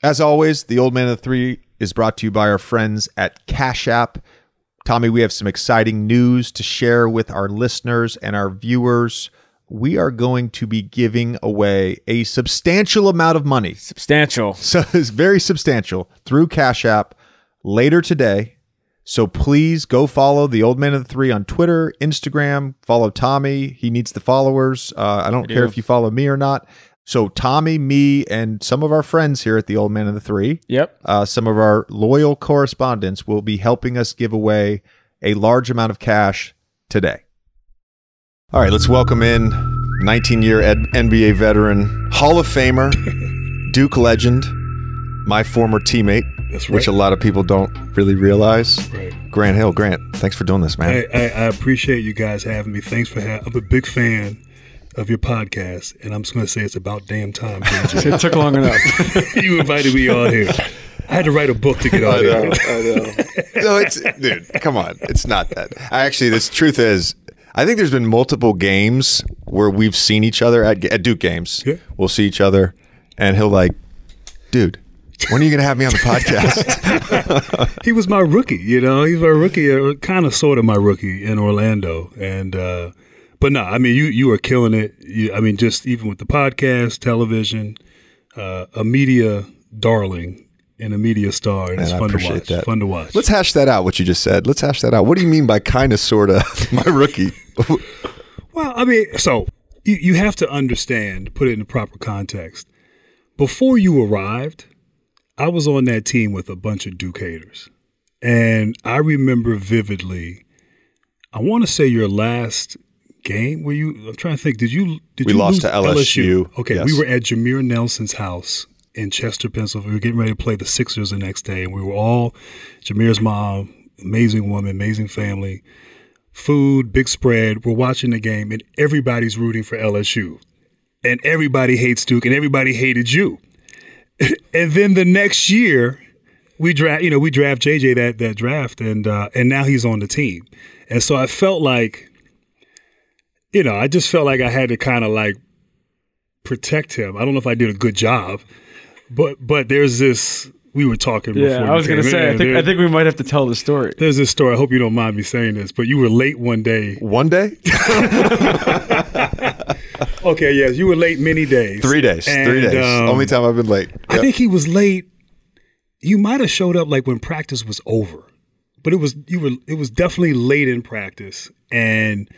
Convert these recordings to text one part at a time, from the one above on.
As always, the Old Man of the Three is brought to you by our friends at Cash App. Tommy, we have some exciting news to share with our listeners and our viewers. We are going to be giving away a substantial amount of money. Substantial. So it's very substantial through Cash App later today. So please go follow the Old Man of the Three on Twitter, Instagram. Follow Tommy. He needs the followers. I don't care if you follow me or not. So Tommy, me, and some of our friends here at the Old Man of the Three, some of our loyal correspondents will be helping us give away a large amount of cash today. All right, let's welcome in 19-year NBA veteran, Hall of Famer, Duke legend, my former teammate, That's right. which a lot of people don't really realize. Right. Grant Hill. Grant, thanks for doing this, man. I appreciate you guys having me. Thanks for having. I'm a big fan of your podcast, and I'm just going to say it's about damn time. It took long enough. You invited me on here. I had to write a book to get on here. I know. No, dude, come on. It's not that. The truth is, I think there's been multiple games where we've seen each other at Duke games. Yeah. We'll see each other, and he'll like, dude, when are you going to have me on the podcast? He was my rookie, you know. He was my rookie, kind of sort of my rookie in Orlando. And but no, I mean, you are killing it. Just even with the podcast, television, a media darling and a media star, and it's fun to watch. That. Fun to watch. Let's hash that out, what you just said. Let's hash that out. What do you mean by kind of, sort of, my rookie? Well, I mean, so you have to understand, put it in the proper context. Before you arrived, I was on that team with a bunch of Duke haters. And I remember vividly, I want to say your last game, I'm trying to think, did you lost lose to LSU? Okay, yes. We were at Jameer Nelson's house in Chester, Pennsylvania. We were getting ready to play the Sixers the next day, and we were all, Jameer's mom, amazing woman, amazing family, food, big spread. We're watching the game, and everybody's rooting for LSU. And everybody hates Duke, and everybody hated you. And then the next year, we draft JJ that draft, and now he's on the team. And so I felt like, I just felt like I had to kind of like protect him. I don't know if I did a good job, but there's this. We were talking before. Yeah, I was going to say. I think we might have to tell the story. There's this story. I hope you don't mind me saying this, but you were late one day. One day? Okay, yes, you were late many days. 3 days. 3 days. Only time I've been late. Yep. I think he was late. You might have showed up like when practice was over, but it was definitely late in practice, and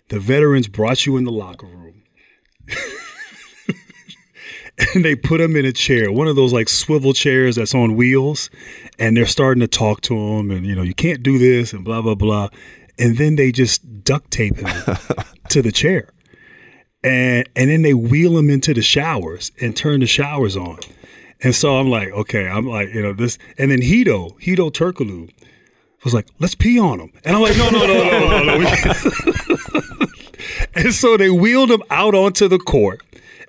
the veterans brought you in the locker room. And they put him in a chair, one of those like swivel chairs that's on wheels, and they're starting to talk to him, and you can't do this, and blah blah blah, and then they just duct tape him to the chair, and then they wheel him into the showers and turn the showers on, and so I'm like, okay, this, and then Hito Turkoglu was like, let's pee on him, and I'm like, no. And so they wheeled him out onto the court.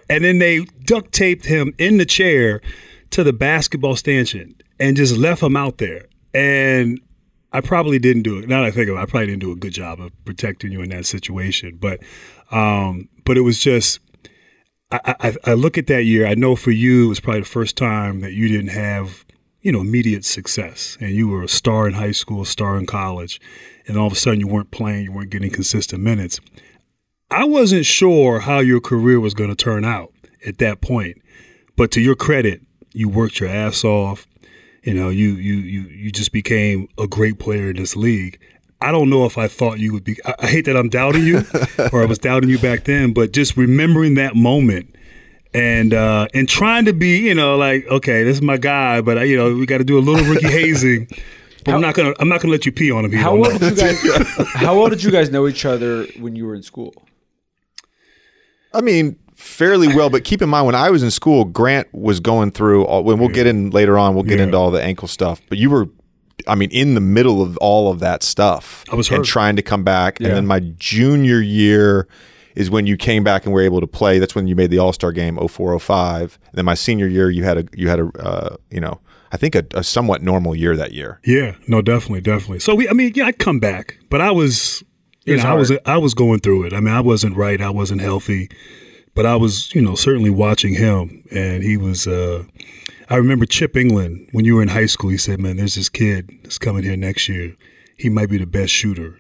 And then they duct taped him in the chair to the basketball stanchion and just left him out there. And I probably didn't do it. Now that I think of it, I probably didn't do a good job of protecting you in that situation. But it was just, I look at that year. I know for you, it was probably the first time that you didn't have, immediate success. And you were a star in high school, a star in college. And all of a sudden you weren't playing, you weren't getting consistent minutes. I wasn't sure how your career was going to turn out at that point, but to your credit, you worked your ass off. You just became a great player in this league. I don't know if I thought you would be. I hate that I'm doubting you, or I was doubting you back then. But just remembering that moment and trying to be, okay, this is my guy, but we got to do a little rookie hazing. But I'm not gonna let you pee on him. How well did you guys know each other when you were in school? I mean, fairly well, but keep in mind when I was in school, Grant was going through when we'll get in later on, we'll get into all the ankle stuff, but you were, in the middle of all of that stuff. I was hurt. And trying to come back. Yeah. And then my junior year is when you came back and were able to play. That's when you made the All-Star game 04-05. And then my senior year, you had a I think a somewhat normal year that year. Yeah, no, definitely. So I'd come back, but I was I was going through it. I wasn't right. I wasn't healthy, but I was, certainly watching him, and he was. I remember Chip England, when you were in high school, he said, man, there's this kid that's coming here next year. He might be the best shooter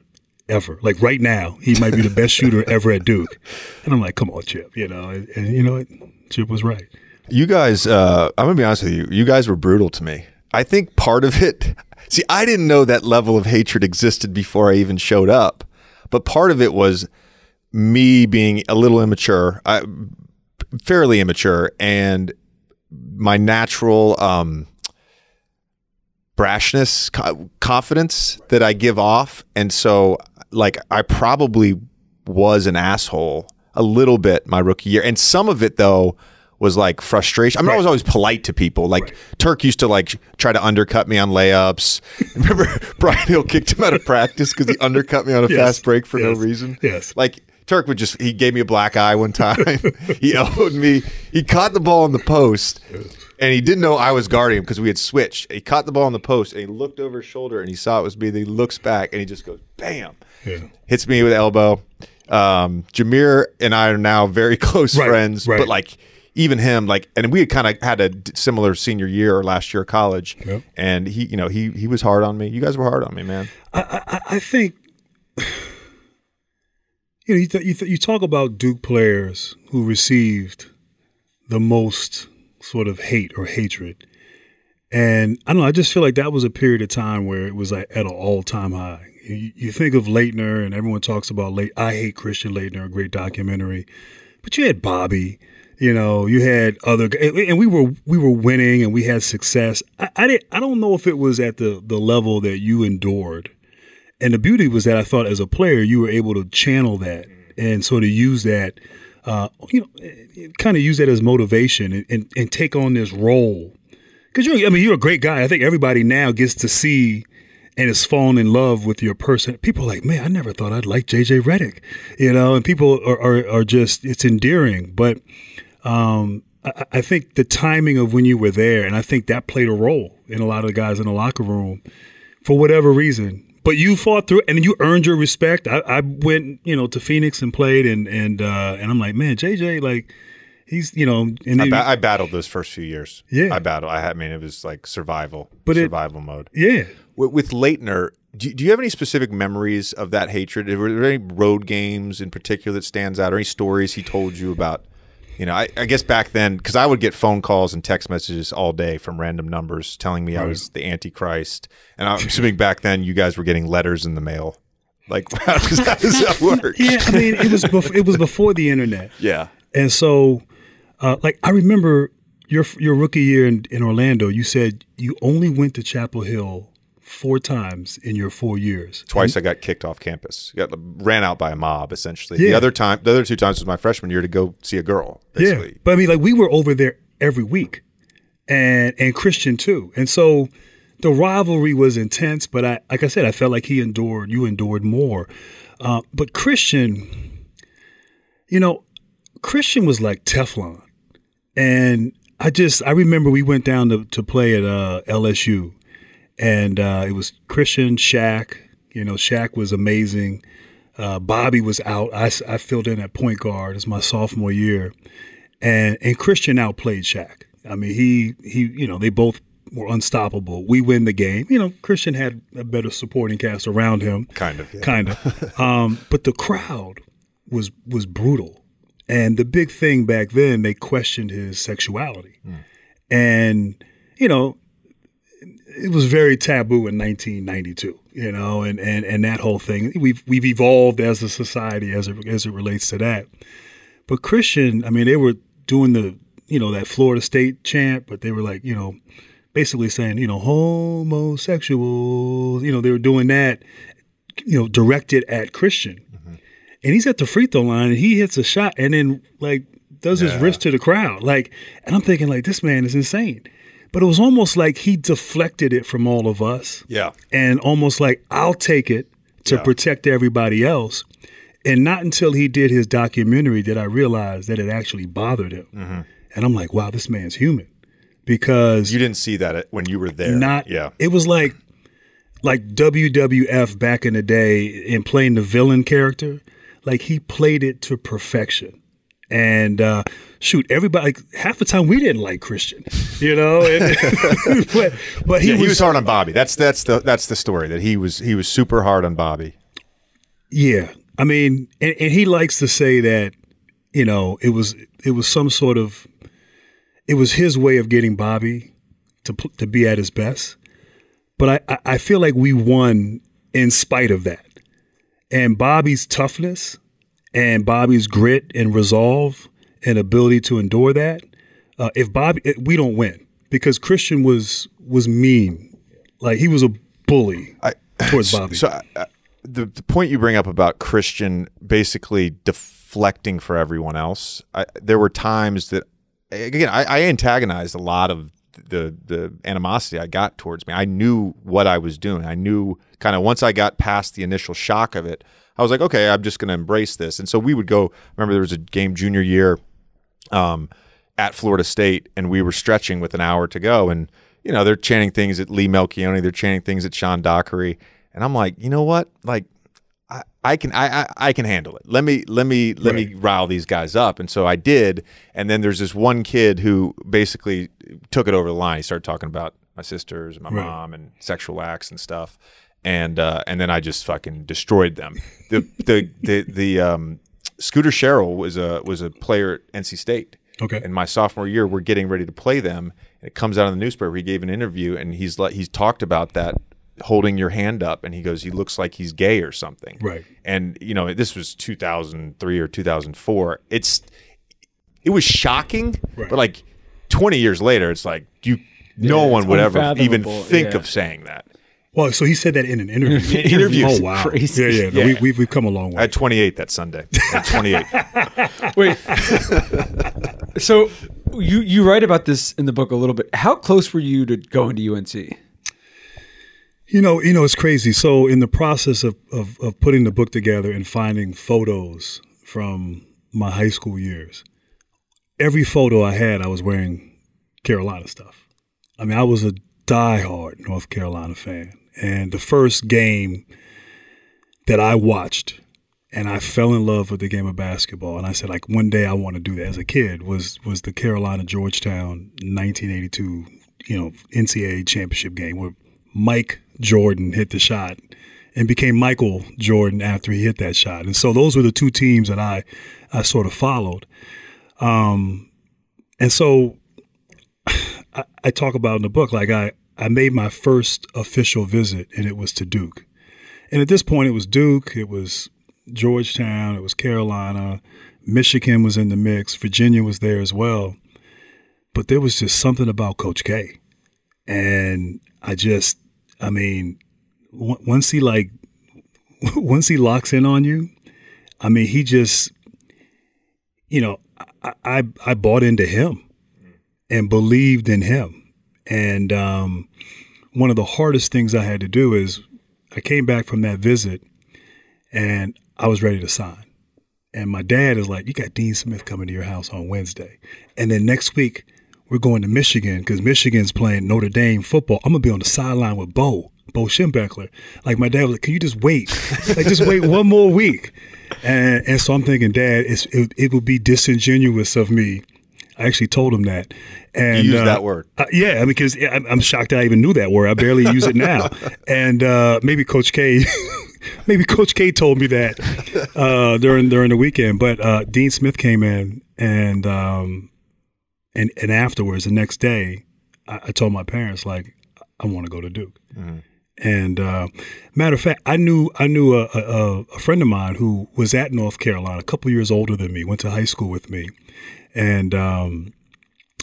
ever. Like right now, he might be the best shooter ever at Duke. And I'm like, come on, Chip, and you know what? Chip was right. You guys, I'm going to be honest with you. You guys were brutal to me. I think part of it, see, I didn't know that level of hatred existed before I even showed up. But part of it was me being a little immature, fairly immature, and my natural brashness, confidence that I give off. And so, like, I probably was an asshole a little bit my rookie year. And some of it, though, was like frustration. I mean, I was always polite to people. Like Turk used to like try to undercut me on layups. Remember Brian Hill kicked him out of practice because he undercut me on a fast break for no reason? Yes. Like Turk he gave me a black eye one time. He elbowed me. He caught the ball in the post and he didn't know I was guarding him because we had switched. He caught the ball in the post and he looked over his shoulder and he saw it was me. Then he looks back and he just goes, bam, hits me with the elbow. Jameer and I are now very close friends, but like, even him, like, and we had kind of had a similar senior year or last year of college, and he was hard on me. You guys were hard on me, man. I think, you talk about Duke players who received the most sort of hate or hatred, and I don't know. I just feel like that was a period of time where it was like at an all-time high. You think of Laettner, and everyone talks about I Hate Christian Laettner, a great documentary, but you had Bobby. You had other, and we were winning and we had success. I don't know if it was at the level that you endured. And the beauty was that I thought as a player, you were able to channel that and sort of use that, kind of use that as motivation and take on this role. Because you're a great guy. I think everybody now gets to see and is falling in love with your person. People are like, man, I never thought I'd like JJ Redick, and people are just, it's endearing. But I think the timing of when you were there, and I think that played a role in a lot of the guys in the locker room for whatever reason. But you fought through, and you earned your respect. I went, to Phoenix and played, and I'm like, man, JJ, like, he's, and I battled those first few years. Yeah, I mean, it was like survival mode. Yeah. With Laettner, do you have any specific memories of that hatred? Were there any road games in particular that stands out, or any stories he told you about? I guess back then, because I would get phone calls and text messages all day from random numbers telling me I was the Antichrist. And I'm assuming back then you guys were getting letters in the mail. Like, how does that work? Yeah, I mean, it was before the internet. Yeah. And so, I remember your rookie year in Orlando, you said you only went to Chapel Hill 4 times in your 4 years. Twice I got kicked off campus. Ran out by a mob, essentially. Yeah. The other 2 times was my freshman year to go see a girl, basically. Yeah. But I mean, like, we were over there every week. And Christian too. And so the rivalry was intense, but like I said, I felt like you endured more. But Christian was like Teflon. And I remember we went down to play at LSU. And it was Christian, Shaq. Shaq was amazing. Bobby was out. I filled in at point guard as my sophomore year, and Christian outplayed Shaq. I mean, he they both were unstoppable. We win the game. Christian had a better supporting cast around him. Kind of. But the crowd was brutal, and the big thing back then, they questioned his sexuality, and it was very taboo in 1992, and that whole thing. We've evolved as a society as it relates to that. But Christian, I mean, they were doing that Florida State chant, but they were like, basically saying, homosexuals. They were doing that, directed at Christian. Mm-hmm. And he's at the free throw line and he hits a shot and then does his wrist to the crowd. And I'm thinking this man is insane. But it was almost like he deflected it from all of us. Yeah. And almost like, I'll take it to protect everybody else. And not until he did his documentary did I realize that it actually bothered him. Mm-hmm. And I'm like, wow, this man's human. Because you didn't see that when you were there. It was like WWF back in the day in playing the villain character. Like, he played it to perfection. And shoot, everybody, like, half the time we didn't like Christian, you know. And, but he was hard on Bobby. That's the story, that he was super hard on Bobby. Yeah, I mean, and he likes to say that, you know, it was some sort of, it was his way of getting Bobby to be at his best. But I feel like we won in spite of that. And Bobby's toughness and Bobby's grit and resolve and ability to endure that, we don't win, because Christian was mean. Like, he was a bully towards Bobby. So the point you bring up about Christian basically deflecting for everyone else, there were times that, again, I antagonized a lot of the animosity I got towards me. I knew what I was doing. I knew kind of, once I got past the initial shock of it, I was like, okay, I'm just going to embrace this. And so we would go, remember there was a game junior year at Florida State, and we were stretching with an hour to go. And, you know, they're chanting things at Lee Melchione. They're chanting things at Sean Dockery. And I'm like, you know what? Like, I can handle it. Let me rile these guys up. And so I did. And then there's this one kid who basically took it over the line. He started talking about my sisters and my mom and sexual acts and stuff. And then I just fucking destroyed them. The Scooter Sherrill was a player at NC State. Okay. In my sophomore year, we're getting ready to play them. And it comes out in the newspaper. He gave an interview, and he's talked about that, holding your hand up, and he goes, he looks like he's gay or something. Right. And, you know, this was 2003 or 2004. It was shocking, but like 20 years later, it's like no one would ever even think of saying that. Well, so he said that in an interview. Interviews. Oh, wow. Crazy. Yeah. We've come a long way. I had 28 that Sunday. I had 28. Wait. So you write about this in the book a little bit. How close were you to going to UNC? You know, it's crazy. So in the process of putting the book together and finding photos from my high school years, every photo I had, I was wearing Carolina stuff. I mean, I was a diehard North Carolina fan. And the first game that I watched, and I fell in love with the game of basketball, and I said, like, one day I want to do that as a kid, was the Carolina-Georgetown 1982, you know, NCAA championship game where Mike Jordan hit the shot and became Michael Jordan after he hit that shot. And so those were the two teams that I sort of followed. And so I talk about in the book, like, I made my first official visit, and it was to Duke. And at this point, it was Duke, it was Georgetown, it was Carolina, Michigan was in the mix, Virginia was there as well. But there was just something about Coach K. And I mean, once he locks in on you, I mean, he just, you know, I bought into him and believed in him. And one of the hardest things I had to do is I came back from that visit and I was ready to sign. And my dad is like, you got Dean Smith coming to your house on Wednesday. And then next week we're going to Michigan because Michigan's playing Notre Dame football. I'm going to be on the sideline with Bo Schembechler. Like, my dad was like, can you just wait? Like, just wait one more week. And so I'm thinking, Dad, it would be disingenuous of me. I actually told him that. And you use that word. Yeah, because I'm shocked I even knew that word. I barely use it now. And maybe Coach K told me that during the weekend. But Dean Smith came in, and afterwards, the next day, I told my parents, like, I want to go to Duke. Mm-hmm. And matter of fact, I knew a friend of mine who was at North Carolina, a couple years older than me, went to high school with me. And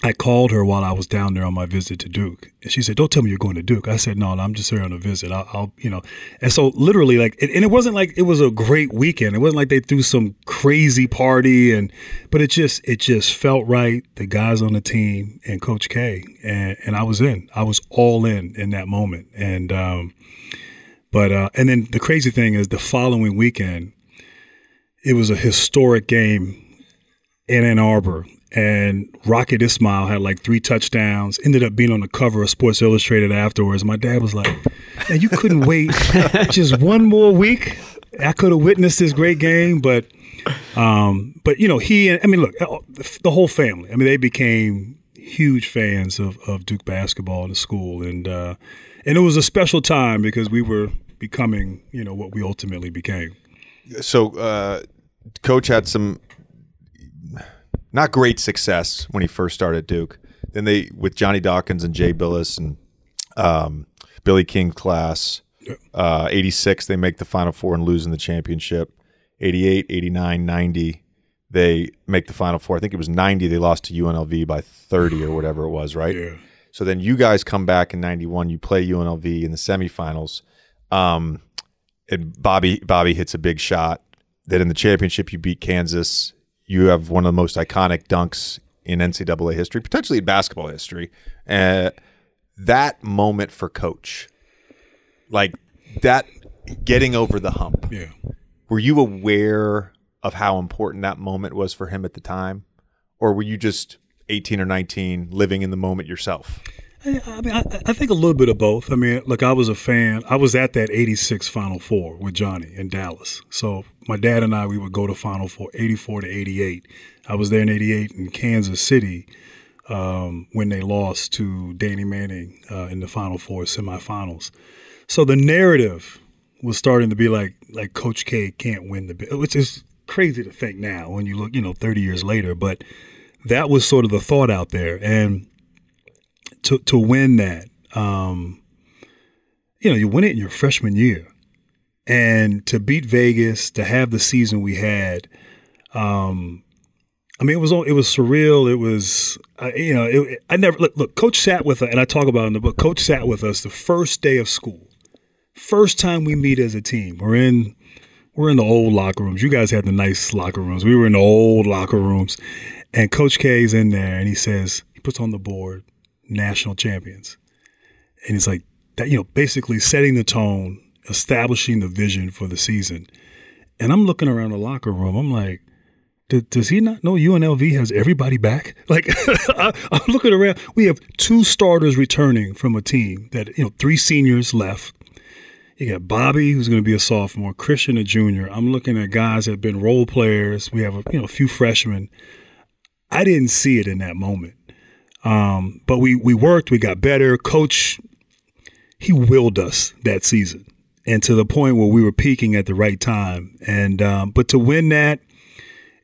I called her while I was down there on my visit to Duke. And she said, don't tell me you're going to Duke. I said, no, I'm just here on a visit. I'll you know. And so literally, like, and it wasn't like it was a great weekend. It wasn't like they threw some crazy party, but it just felt right. The guys on the team and Coach K, and I was in. I was all in that moment. And and then the crazy thing is, the following weekend, it was a historic game in Ann Arbor, and Rocket Ismail had like 3 touchdowns, ended up being on the cover of Sports Illustrated afterwards. My dad was like, man, you couldn't wait just one more week? I could have witnessed this great game, but But look, the whole family. I mean, they became huge fans of Duke basketball in the school, and it was a special time because we were becoming, what we ultimately became. So, Coach had some not great success when he first started at Duke. Then with Johnny Dawkins and Jay Billis and Billy King class, 86, they make the Final Four and lose in the championship. 88, 89, 90, they make the Final Four. I think it was 90, they lost to UNLV by 30 or whatever it was, right? Yeah. So then you guys come back in 91, you play UNLV in the semifinals, and Bobby hits a big shot. Then in the championship, you beat Kansas. You have one of the most iconic dunks in NCAA history, potentially in basketball history. That moment for Coach, like that getting over the hump. Yeah. Were you aware of how important that moment was for him at the time? Or were you just 18 or 19 living in the moment yourself? I think a little bit of both. I mean, look, I was a fan. I was at that 86 Final Four with Johnny in Dallas. So my dad and I, we would go to Final Four, 84 to 88. I was there in 88 in Kansas City when they lost to Danny Manning in the Final Four semifinals. So the narrative was starting to be like Coach K can't win which is crazy to think now when you look, 30 years later. But that was sort of the thought out there. And to win that, you win it in your freshman year. And to beat Vegas, to have the season we had, it was surreal. It was, I never look. Coach sat with us, and I talk about it in the book. Coach sat with us the first day of school, first time we meet as a team. We're in the old locker rooms. You guys had the nice locker rooms. We were in the old locker rooms, and Coach K's in there, and he puts on the board, national champions, and he's like that. Basically setting the tone, establishing the vision for the season. And I'm looking around the locker room. I'm like, does he not know UNLV has everybody back? Like, I'm looking around. We have 2 starters returning from a team that, 3 seniors left. You got Bobby, who's going to be a sophomore, Christian, a junior. I'm looking at guys that have been role players. We have, a few freshmen. I didn't see it in that moment. But we worked. We got better. Coach, he willed us that season. And to the point where we were peaking at the right time. And but to win that,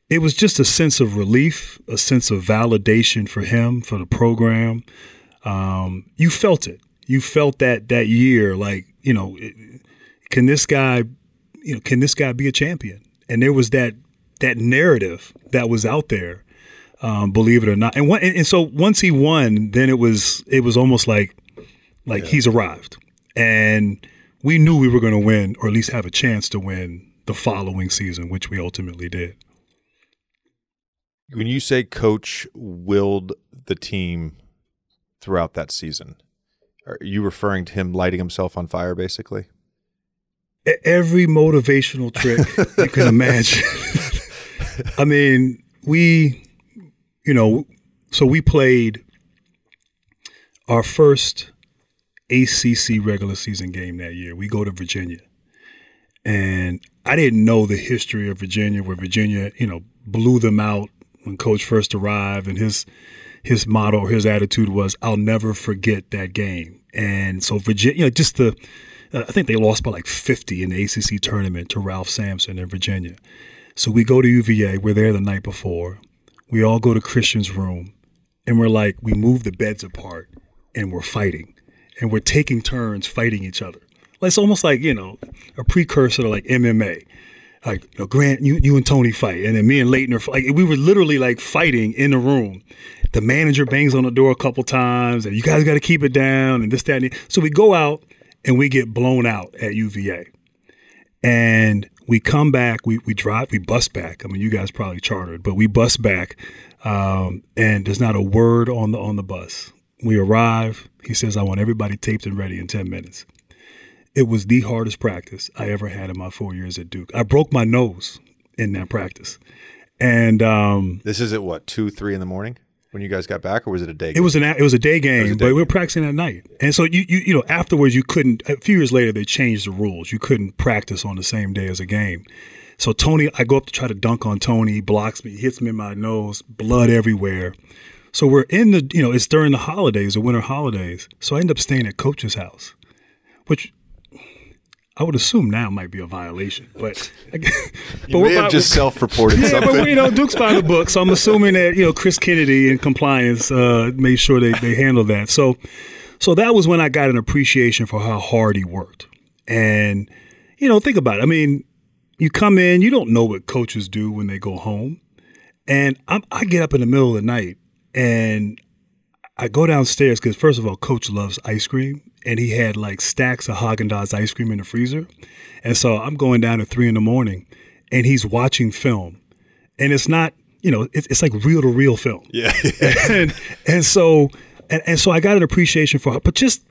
it was just a sense of relief, a sense of validation for him, for the program. You felt it. You felt that year, like, can this guy be a champion? And there was that narrative that was out there, believe it or not. And so once he won, then it was almost like he's arrived. And we knew we were going to win, or at least have a chance to win the following season, which we ultimately did. When you say Coach willed the team throughout that season, are you referring to him lighting himself on fire, basically? Every motivational trick you can imagine. I mean, so we played our first ACC regular season game that year. We go to Virginia. And I didn't know the history of Virginia, where Virginia, blew them out when Coach first arrived, and his motto, his attitude was, "I'll never forget that game." And so Virginia, I think they lost by like 50 in the ACC tournament to Ralph Sampson in Virginia. So we go to UVA. We're there the night before. We all go to Christian's room, and we move the beds apart, and we're fighting, and we're taking turns fighting each other. It's almost like, a precursor to like MMA. Like, Grant, you and Tony fight, and then me and Laettner, we were literally fighting in the room. The manager bangs on the door a couple times, and you guys got to keep it down, and this, that, and so we go out and we get blown out at UVA, and we come back, we bus back. I mean, you guys probably chartered, but we bus back, and there's not a word on the bus. We arrive. He says, "I want everybody taped and ready in 10 minutes." It was the hardest practice I ever had in my 4 years at Duke. I broke my nose in that practice. And this is at what, 2, 3 in the morning when you guys got back, or was it a day game? It was a day game, but we were practicing at night. And so you afterwards you couldn't. A few years later they changed the rules. You couldn't practice on the same day as a game. So Tony, I go up to try to dunk on Tony. He blocks me, hits me in my nose, blood everywhere. So we're in the, it's during the holidays, the winter holidays. So I end up staying at Coach's house, which I would assume now might be a violation. But you may have just self-reported something. But Duke's by the book, so I'm assuming that Chris Kennedy in compliance made sure they handled that. So that was when I got an appreciation for how hard he worked. And think about it. I mean, you come in, you don't know what coaches do when they go home, and I get up in the middle of the night and I go downstairs because first of all, Coach loves ice cream. And he had like stacks of Haagen-Dazs ice cream in the freezer. And so I'm going down at 3 a.m. and he's watching film. And it's not, it's like reel to reel film. Yeah. and so I got an appreciation for it, but just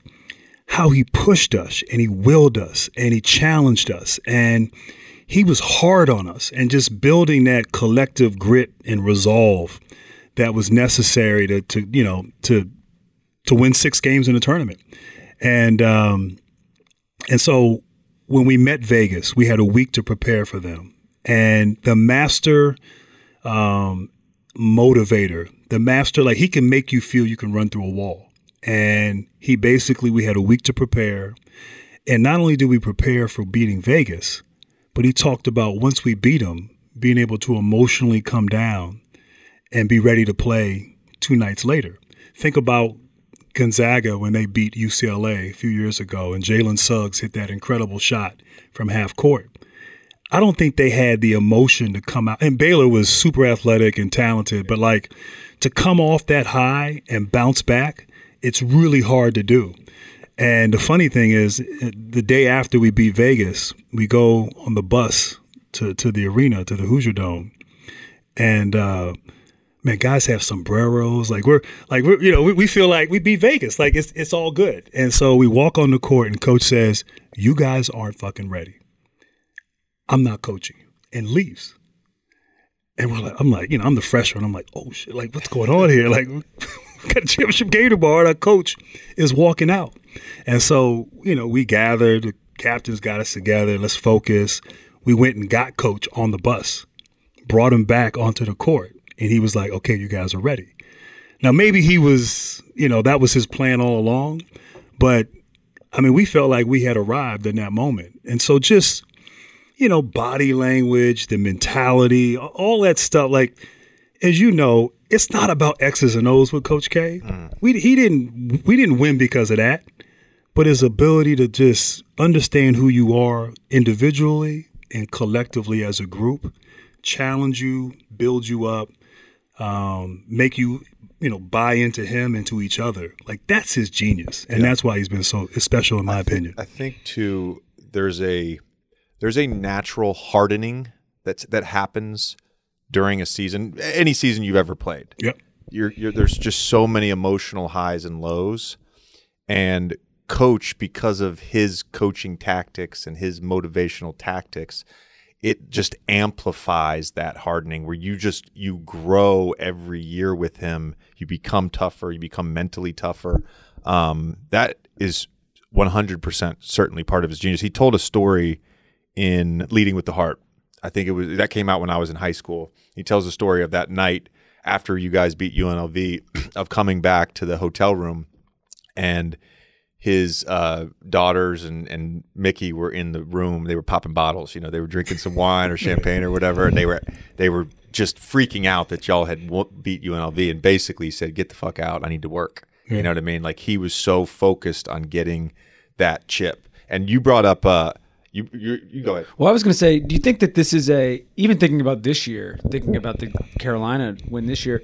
how he pushed us and he willed us and he challenged us and he was hard on us and just building that collective grit and resolve that was necessary to win 6 games in a tournament. And so when we met Vegas, we had a week to prepare for them. And the master motivator, the master, like he can make you feel you can run through a wall. And we had a week to prepare. And not only did we prepare for beating Vegas, but he talked about once we beat them, being able to emotionally come down and be ready to play 2 nights later. Think about Gonzaga when they beat UCLA a few years ago and Jalen Suggs hit that incredible shot from half court. I don't think they had the emotion to come out. And Baylor was super athletic and talented, but like to come off that high and bounce back, it's really hard to do. And the funny thing is, the day after we beat Vegas, we go on the bus to the arena, to the Hoosier Dome. And man, guys have sombreros. We feel like we beat Vegas. Like it's all good. And so we walk on the court and coach says, "You guys aren't fucking ready. I'm not coaching," and leaves. And I'm the freshman. I'm like, oh shit, like what's going on here? Like we got a championship game tomorrow and our coach is walking out. And so, we gathered, the captains got us together, let's focus. We went and got coach on the bus, brought him back onto the court. And he was like, okay, you guys are ready. Now, maybe he was, that was his plan all along. But, I mean, we felt like we had arrived in that moment. And so just, body language, the mentality, all that stuff. Like, as you know, it's not about X's and O's with Coach K. We didn't win because of that. But his ability to just understand who you are individually and collectively as a group, challenge you, build you up, make you, buy into him and to each other. Like that's his genius. And that's why he's been so special in my opinion. I think too, there's a natural hardening that happens during a season, any season you've ever played. Yep. There's just so many emotional highs and lows, and coach, because of his coaching tactics and his motivational tactics, it just amplifies that hardening where you grow every year with him. You become tougher. You become mentally tougher. That is 100% certainly part of his genius. He told a story in Leading with the Heart. I think that came out when I was in high school. He tells a story of that night after you guys beat UNLV of coming back to the hotel room, and his daughters and Mickey were in the room. They were popping bottles. They were drinking some wine or champagne or whatever, and they were just freaking out that y'all had beat UNLV, and basically said, "Get the fuck out! I need to work." Yeah. You know what I mean? Like he was so focused on getting that chip. And you brought up you go ahead. Well, I was going to say, do you think that this is even thinking about this year, thinking about the Carolina win this year,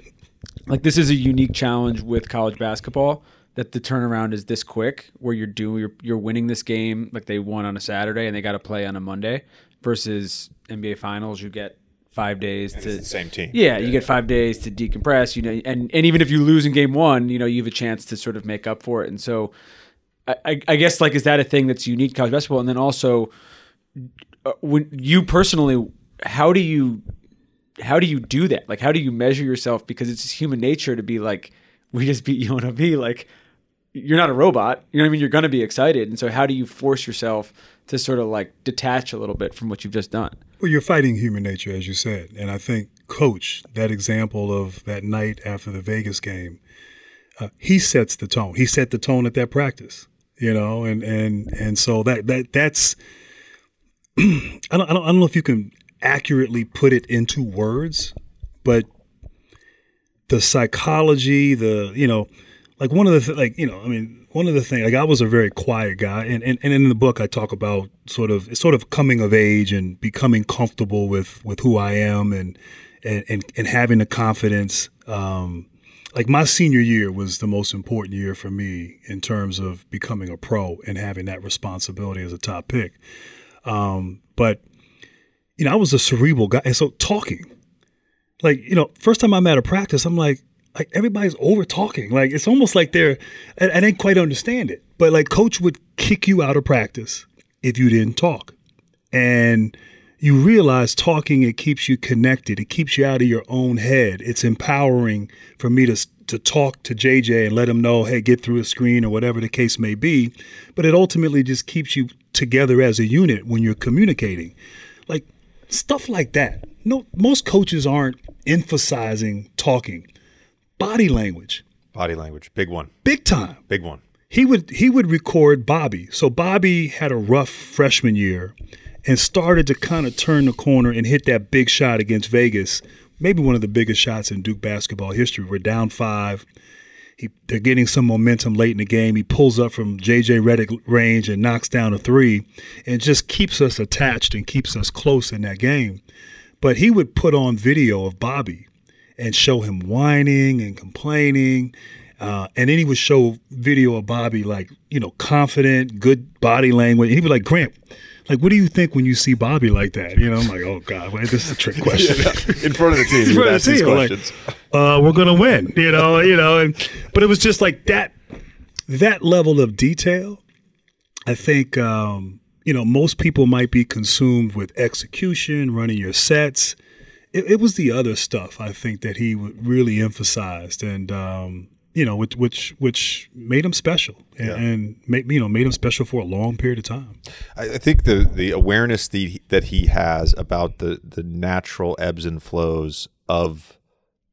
like this is a unique challenge with college basketball? That the turnaround is this quick, where you're winning this game like they won on a Saturday and they got to play on a Monday, versus NBA Finals, you get 5 days and it's the same team. Yeah, you get 5 days to decompress. And even if you lose in game one, you have a chance to sort of make up for it. And so, I guess is that a thing that's unique to college basketball? And then also, when you personally, how do you do that? Like, how do you measure yourself? Because it's just human nature to be like, we just beat UNLV, like. you're not a robot. You know what I mean? You're going to be excited. And so how do you force yourself to sort of like detach a little bit from what you've just done? Well, you're fighting human nature, as you said. And I think Coach, that example of that night after the Vegas game, he sets the tone. He set the tone at that practice, you know, and so that's I don't know if you can accurately put it into words, but the psychology, like one of the things, like I was a very quiet guy, and in the book I talk about sort of coming of age and becoming comfortable with who I am and having the confidence. Like my senior year was the most important year for me in terms of becoming a pro and having that responsibility as a top pick. But I was a cerebral guy, and so talking, like first time I'm at a practice, I'm like everybody's over talking. Like it's almost like I didn't quite understand it, but like Coach would kick you out of practice if you didn't talk, and you realize talking, it keeps you connected. It keeps you out of your own head. It's empowering for me to talk to JJ and let him know, hey, get through a screen or whatever the case may be. But it ultimately just keeps you together as a unit when you're communicating. Like stuff like that. No, most coaches aren't emphasizing talking. Body language. Body language. Big one. Big time. Big one. He would record Bobby. So Bobby had a rough freshman year and started to kind of turn the corner and hit that big shot against Vegas, maybe one of the biggest shots in Duke basketball history. We're down 5. They're getting some momentum late in the game. He pulls up from JJ Redick range and knocks down a 3 and just keeps us attached and keeps us close in that game. But he would put on video of Bobby and show him whining and complaining. And then he would show video of Bobby like, confident, good body language. And he'd be like, Grant, like, what do you think when you see Bobby like that? I'm like, oh, God, this is a trick question. In front of the team, you would ask these questions. Like, we're going to win, but it was just like that level of detail. I think, most people might be consumed with execution, running your sets. It was the other stuff, I think, that he really emphasized and, which made him special and made him special for a long period of time. I think the awareness that he has about the natural ebbs and flows of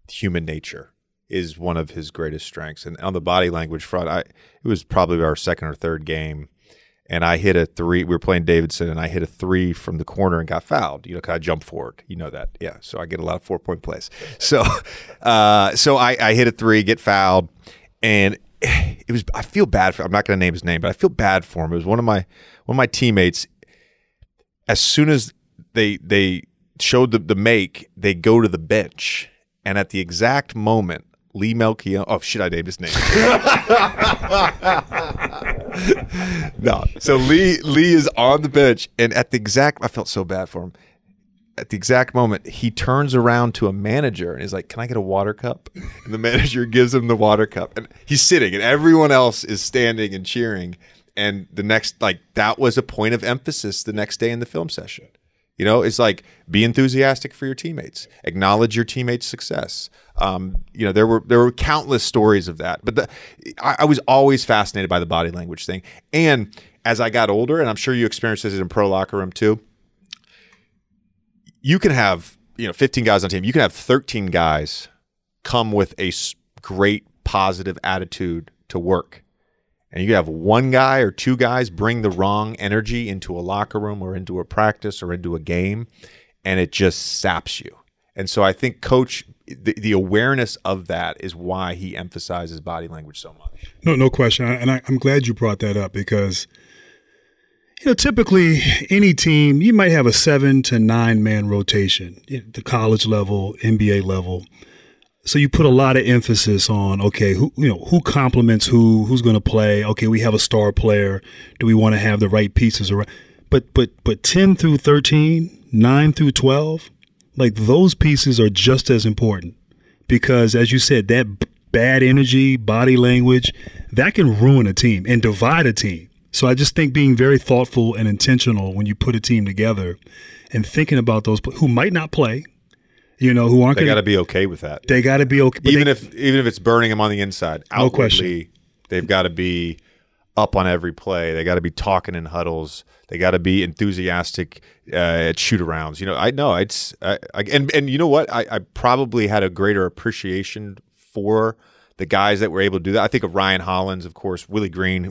human nature is one of his greatest strengths. And on the body language front, it was probably our second or third game, and I hit a 3. We were playing Davidson, and I hit a 3 from the corner and got fouled. Cause I jumped forward. That, yeah. So I get a lot of 4-point plays. So, I hit a 3, get fouled, and it was. I feel bad for. I'm not going to name his name, but I feel bad for him. It was one of my teammates. As soon as they showed the make, they go to the bench, and at the exact moment, Lee Melchior. Oh shit! I named his name. No. So Lee is on the bench, and at the exact, I felt so bad for him. At the exact moment, he turns around to a manager and he's like, "Can I get a water cup?" And the manager gives him the water cup, and he's sitting, and everyone else is standing and cheering. And the next, that was a point of emphasis the next day in the film session. It's like, be enthusiastic for your teammates, acknowledge your teammates' success. There were countless stories of that, but I was always fascinated by the body language thing. And as I got older, and I'm sure you experienced this in pro locker room too, you can have 15 guys on a team. You can have 13 guys come with a great positive attitude to work. And you could have one guy or two guys bring the wrong energy into a locker room or into a practice or into a game, and it just saps you. And so I think Coach, the awareness of that is why he emphasizes body language so much. No question. And I'm glad you brought that up because, typically any team, you might have a 7 to 9 man rotation at the college level, NBA level. So you put a lot of emphasis on, okay, who complements who's going to play. Okay, we have a star player. Do we want to have the right pieces around? But 10 through 13, 9 through 12, those pieces are just as important because, as you said, that bad energy, body language, that can ruin a team and divide a team. So I just think being very thoughtful and intentional when you put a team together and thinking about those who might not play. Who aren't. They got to be okay with that. They got to be okay, even if it's burning them on the inside. No question. They've got to be up on every play. They got to be talking in huddles. They got to be enthusiastic at shoot-arounds. I know and you know what? I probably had a greater appreciation for the guys that were able to do that. I think of Ryan Hollins, of course, Willie Green,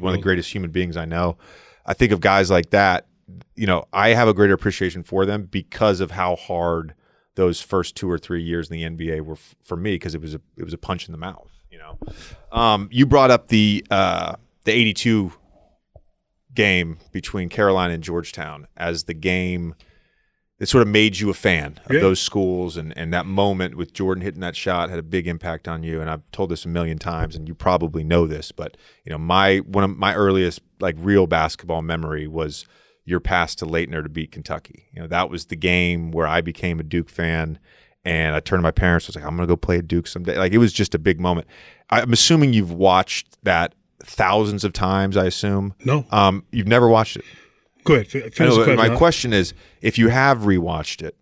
one of the greatest human beings I know. I think of guys like that. I have a greater appreciation for them because of how hard those first 2 or 3 years in the NBA were for me, because it was a punch in the mouth. You brought up the 82 game between Carolina and Georgetown as the game that sort of made you a fan of those schools, and that moment with Jordan hitting that shot had a big impact on you. And I've told this a million times, and you probably know this, but one of my earliest real basketball memory was your pass to Laettner to beat Kentucky. That was the game where I became a Duke fan, and I turned to my parents. I was like, I'm going to go play at Duke someday. It was just a big moment. I'm assuming you've watched that thousands of times, I assume. No. You've never watched it. Go ahead. Finish the question. My question is, if you have rewatched it,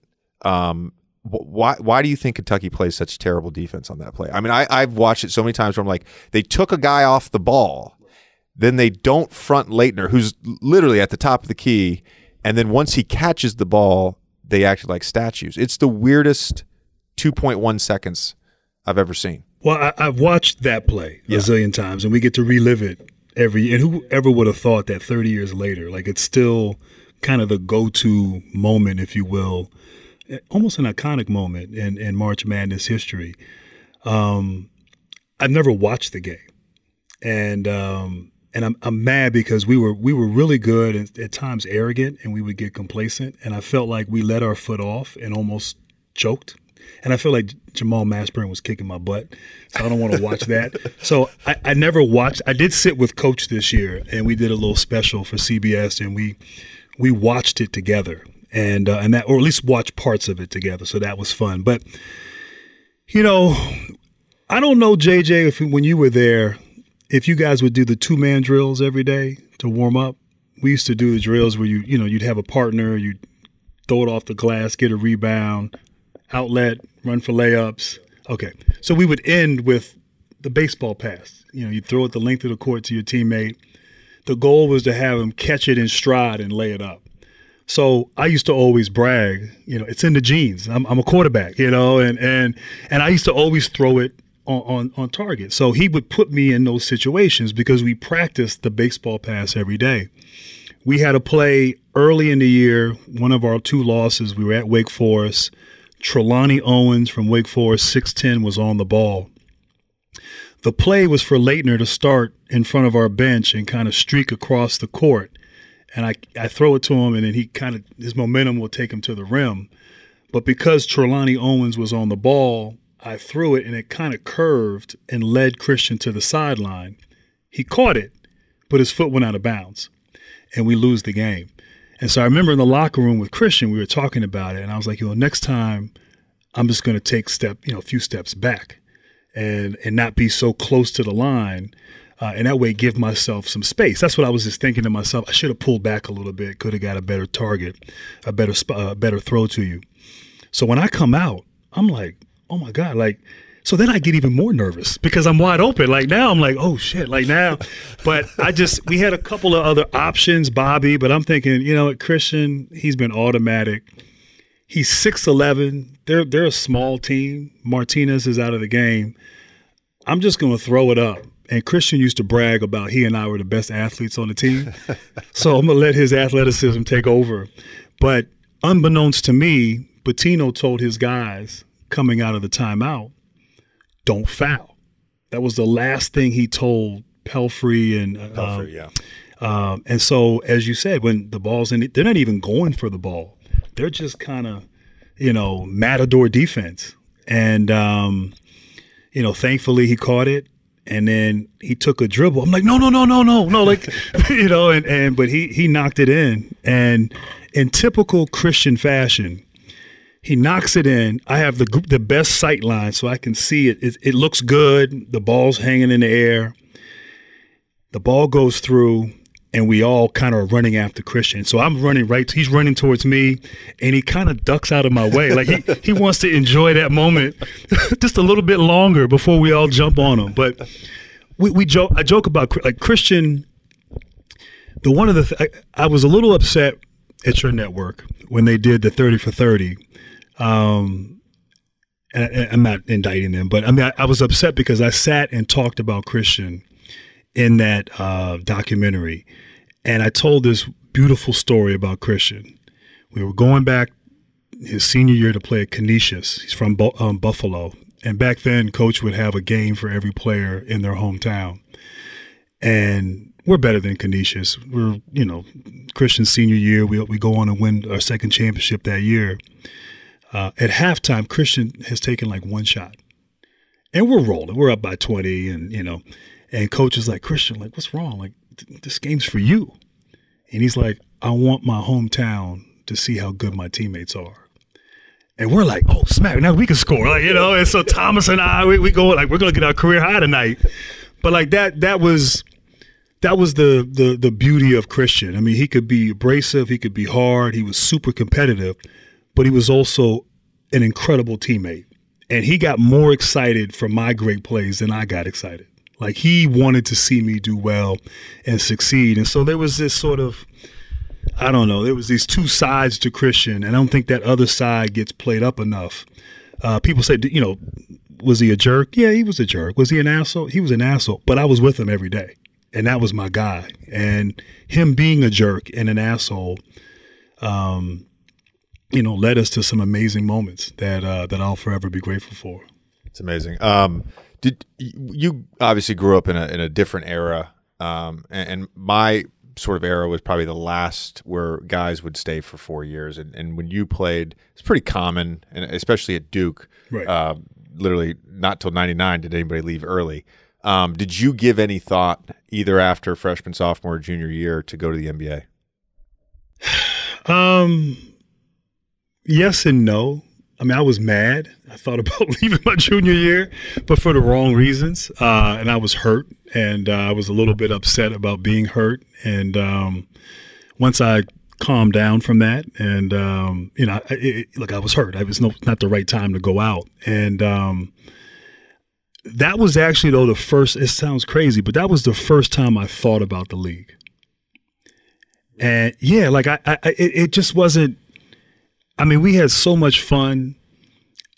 why do you think Kentucky plays such terrible defense on that play? I mean, I've watched it so many times where I'm like, they took a guy off the ball, then they don't front Laettner, who's literally at the top of the key, and then once he catches the ball, they act like statues. It's the weirdest 2.1 seconds I've ever seen. Well, I've watched that play a zillion times, and we get to relive it every year. And whoever would have thought that 30 years later, it's still kind of the go-to moment, if you will, almost an iconic moment in March Madness history. I've never watched the game, and I'm mad because we were really good and at times arrogant, and we would get complacent, and I felt like we let our foot off and almost choked. And I feel like Jamal Mashburn was kicking my butt, so I don't want to watch that. So I never watched. I did sit with Coach this year, and we did a little special for CBS, and we watched it together, and that, or at least watched parts of it together. So that was fun. But I don't know, JJ, when you were there, if you guys would do the 2-man drills every day to warm up. We used to do the drills where you'd have a partner, you'd throw it off the glass, get a rebound, outlet, run for layups. Okay. So we would end with the baseball pass. You throw it the length of the court to your teammate. The goal was to have him catch it in stride and lay it up. So I used to always brag, it's in the genes. I'm a quarterback, and I used to always throw it on target. So he would put me in those situations because we practiced the baseball pass every day. We had a play early in the year, one of our 2 losses. We were at Wake Forest. Trelawney Owens from Wake Forest, 6'10", was on the ball. The play was for Laettner to start in front of our bench and kind of streak across the court. And I throw it to him, and then his momentum will take him to the rim. But because Trelawney Owens was on the ball, I threw it, and it kind of curved and led Christian to the sideline. He caught it, but his foot went out of bounds, and we lose the game. And so I remember in the locker room with Christian, we were talking about it, and I was like, next time I'm just going to take a few steps back and not be so close to the line, and that way give myself some space. That's what I was just thinking to myself. I should have pulled back a little bit, could have got a better target, a better throw to you. So when I come out, I'm like, oh my God, so then I get even more nervous because I'm wide open. Now I'm like, oh shit, now. But we had a couple of other options, Bobby, but I'm thinking, Christian, he's been automatic. He's 6'11". They're a small team. Martinez is out of the game. I'm just going to throw it up. And Christian used to brag about he and I were the best athletes on the team. So I'm going to let his athleticism take over. But unbeknownst to me, Pitino told his guys coming out of the timeout, don't foul. That was the last thing he told Pelfrey and and so, as you said, when the ball's in, they're not even going for the ball. They're just kind of, matador defense. And thankfully he caught it, and then he took a dribble. I'm like, no, but he knocked it in, and in typical Christian fashion, he knocks it in. I have the best sight line, so I can see it. It looks good. The ball's hanging in the air. The ball goes through, and we all kind of are running after Christian. So I'm running right. He's running towards me, and he kind of ducks out of my way. He wants to enjoy that moment just a little bit longer before we all jump on him. But I joke about like Christian. I was a little upset at your network when they did the 30 for 30. And I'm not indicting them, but I mean, I was upset because I sat and talked about Christian in that documentary, and I told this beautiful story about Christian. We were going back his senior year to play at Canisius. He's from Buffalo, and back then, Coach would have a game for every player in their hometown, and we're better than Canisius. We're, Christian's senior year, we go on and win our second championship that year. At halftime, Christian has taken like one shot, and we're rolling. We're up by 20, and Coach is like, Christian, like, what's wrong? Like, this game's for you. And he's like, I want my hometown to see how good my teammates are. And we're like, oh, smack, now we can score. Like, and so Thomas and I, we go, like, we're going to get our career high tonight. But like that was the beauty of Christian. I mean, he could be abrasive, he could be hard, he was super competitive, but he was also an incredible teammate. And he got more excited for my great plays than I got excited. Like, he wanted to see me do well and succeed. And so there was this sort of, I don't know, there was these two sides to Christian, and I don't think that other side gets played up enough. People say, was he a jerk? Yeah, he was a jerk. Was he an asshole? He was an asshole, but I was with him every day. And that was my guy. And him being a jerk and an asshole, led us to some amazing moments that I'll forever be grateful for. It's amazing. Did you obviously grew up in a different era, and my sort of era was probably the last where guys would stay for 4 years, and when you played, it's pretty common, and especially at Duke, right. Literally not till '99 did anybody leave early. Did you give any thought either after freshman, sophomore, or junior year to go to the NBA? Yes and no. I mean, I was mad. I thought about leaving my junior year, but for the wrong reasons. And I was hurt, and I was a little bit upset about being hurt. And once I calmed down from that, and I was hurt. It was not the right time to go out, and that was actually, though, the first. It sounds crazy, but that was the first time I thought about the league. And yeah, like it just wasn't. I mean, we had so much fun.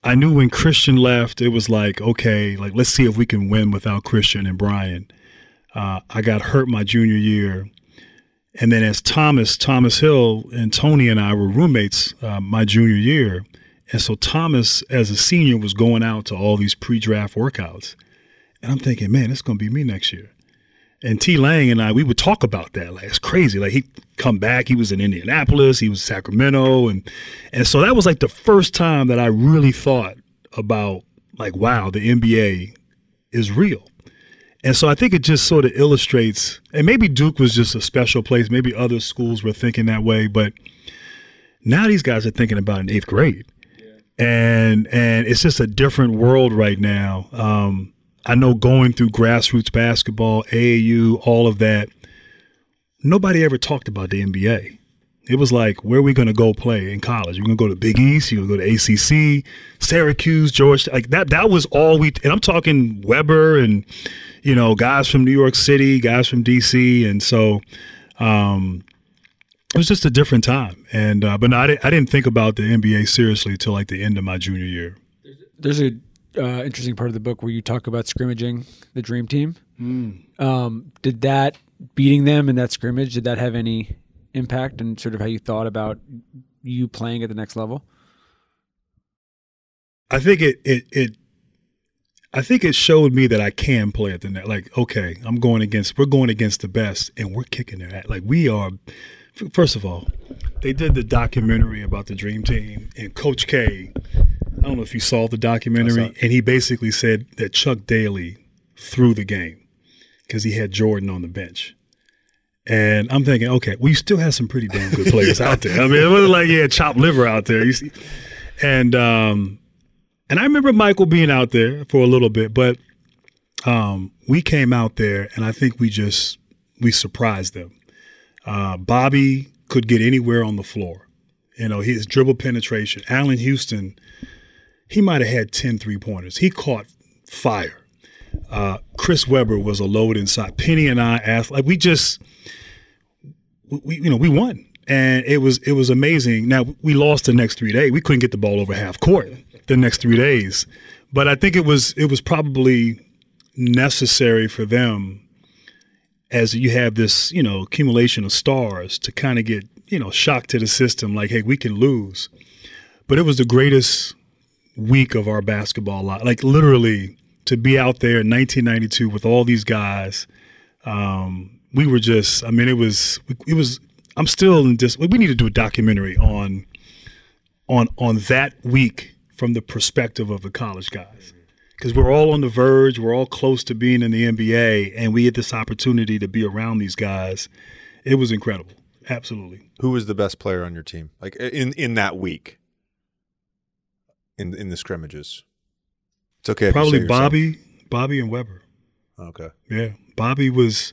I knew when Christian left, it was like, okay, like, let's see if we can win without Christian and Brian. I got hurt my junior year. And then as Thomas Hill and Tony and I were roommates my junior year. And so Thomas, as a senior, was going out to all these pre-draft workouts. And I'm thinking, man, it's going to be me next year. And T. Lang and I, we would talk about that. Like, it's crazy. Like, he'd come back. He was in Indianapolis. He was Sacramento. And so that was like the first time that I really thought about, like, wow, the NBA is real. And so I think it just sort of illustrates, and maybe Duke was just a special place. Maybe other schools were thinking that way. But now these guys are thinking about in eighth grade. Yeah. And it's just a different world right now. I know going through grassroots basketball, AAU, all of that, nobody ever talked about the NBA. It was like, where are we going to go play in college? You're going to go to Big East, you're going to go to ACC, Syracuse, Georgia. Like that was all and I'm talking Weber and, guys from New York City, guys from DC. And so it was just a different time. And but no, I didn't think about the NBA seriously until like the end of my junior year. There's a interesting part of the book where you talk about scrimmaging the dream team. Did that beating them in that scrimmage, did that have any impact in sort of how you thought about you playing at the next level? I think it showed me that I can play at the next. Like, okay, we're going against the best, and we're kicking their ass. Like, we are. First of all, they did the documentary about the dream team, and Coach K, I don't know if you saw the documentary, and he basically said that Chuck Daly threw the game because he had Jordan on the bench. And I'm thinking, okay, we still have some pretty damn good players out there. I mean, it wasn't like he had chopped liver out there. You see? And I remember Michael being out there for a little bit, but we came out there, and I think we surprised them. Bobby could get anywhere on the floor. His dribble penetration. Allen Houston, he might have had 10 3-pointers. He caught fire. Chris Webber was a load inside. Penny and I asked, like, we won. And it was amazing. Now, we lost the next 3 days. We couldn't get the ball over half court the next 3 days. But I think it was probably necessary for them, as you have this, accumulation of stars, to kind of get, shock to the system, like, hey, we can lose. But it was the greatest week of our basketball life. Like, literally, to be out there in 1992 with all these guys, we were just, it was, I'm still in this, we need to do a documentary on that week from the perspective of the college guys. Because we're all on the verge, we're all close to being in the NBA, and we had this opportunity to be around these guys. It was incredible. Absolutely. Who was the best player on your team? Like in that week? In the scrimmages? It's okay if probably you say Bobby and Webber. Okay. Yeah. Bobby was,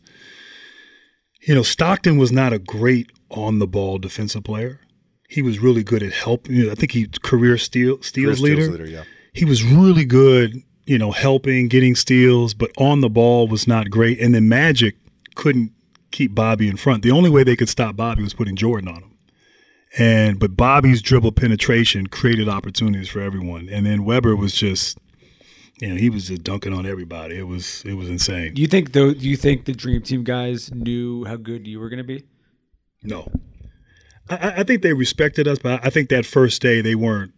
Stockton was not a great on-the-ball defensive player. He was really good at helping. I think he career steals leader. Yeah. He was really good, helping, getting steals, but on the ball was not great. And then Magic couldn't keep Bobby in front. The only way they could stop Bobby was putting Jordan on him. But Bobby's dribble penetration created opportunities for everyone. And then Webber was just, he was just dunking on everybody. It was insane. Do you think the Dream Team guys knew how good you were going to be? No. I think they respected us, but I think that first day they weren't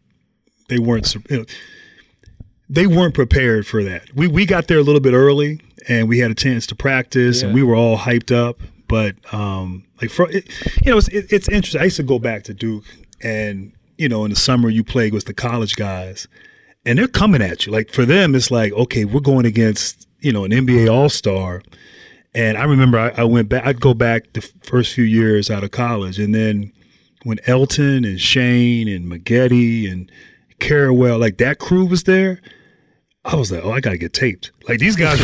prepared for that. We got there a little bit early, and we had a chance to practice, and we were all hyped up. But it's interesting. I used to go back to Duke, and in the summer you play with the college guys, and they're coming at you. Like, for them, it's like, okay, we're going against an NBA All-Star. And I remember I went back. I'd go back the first few years out of college, and then when Elton and Shane and McGrady and Carawell, like that crew was there, I was like, oh, I got to get taped. Like, these guys,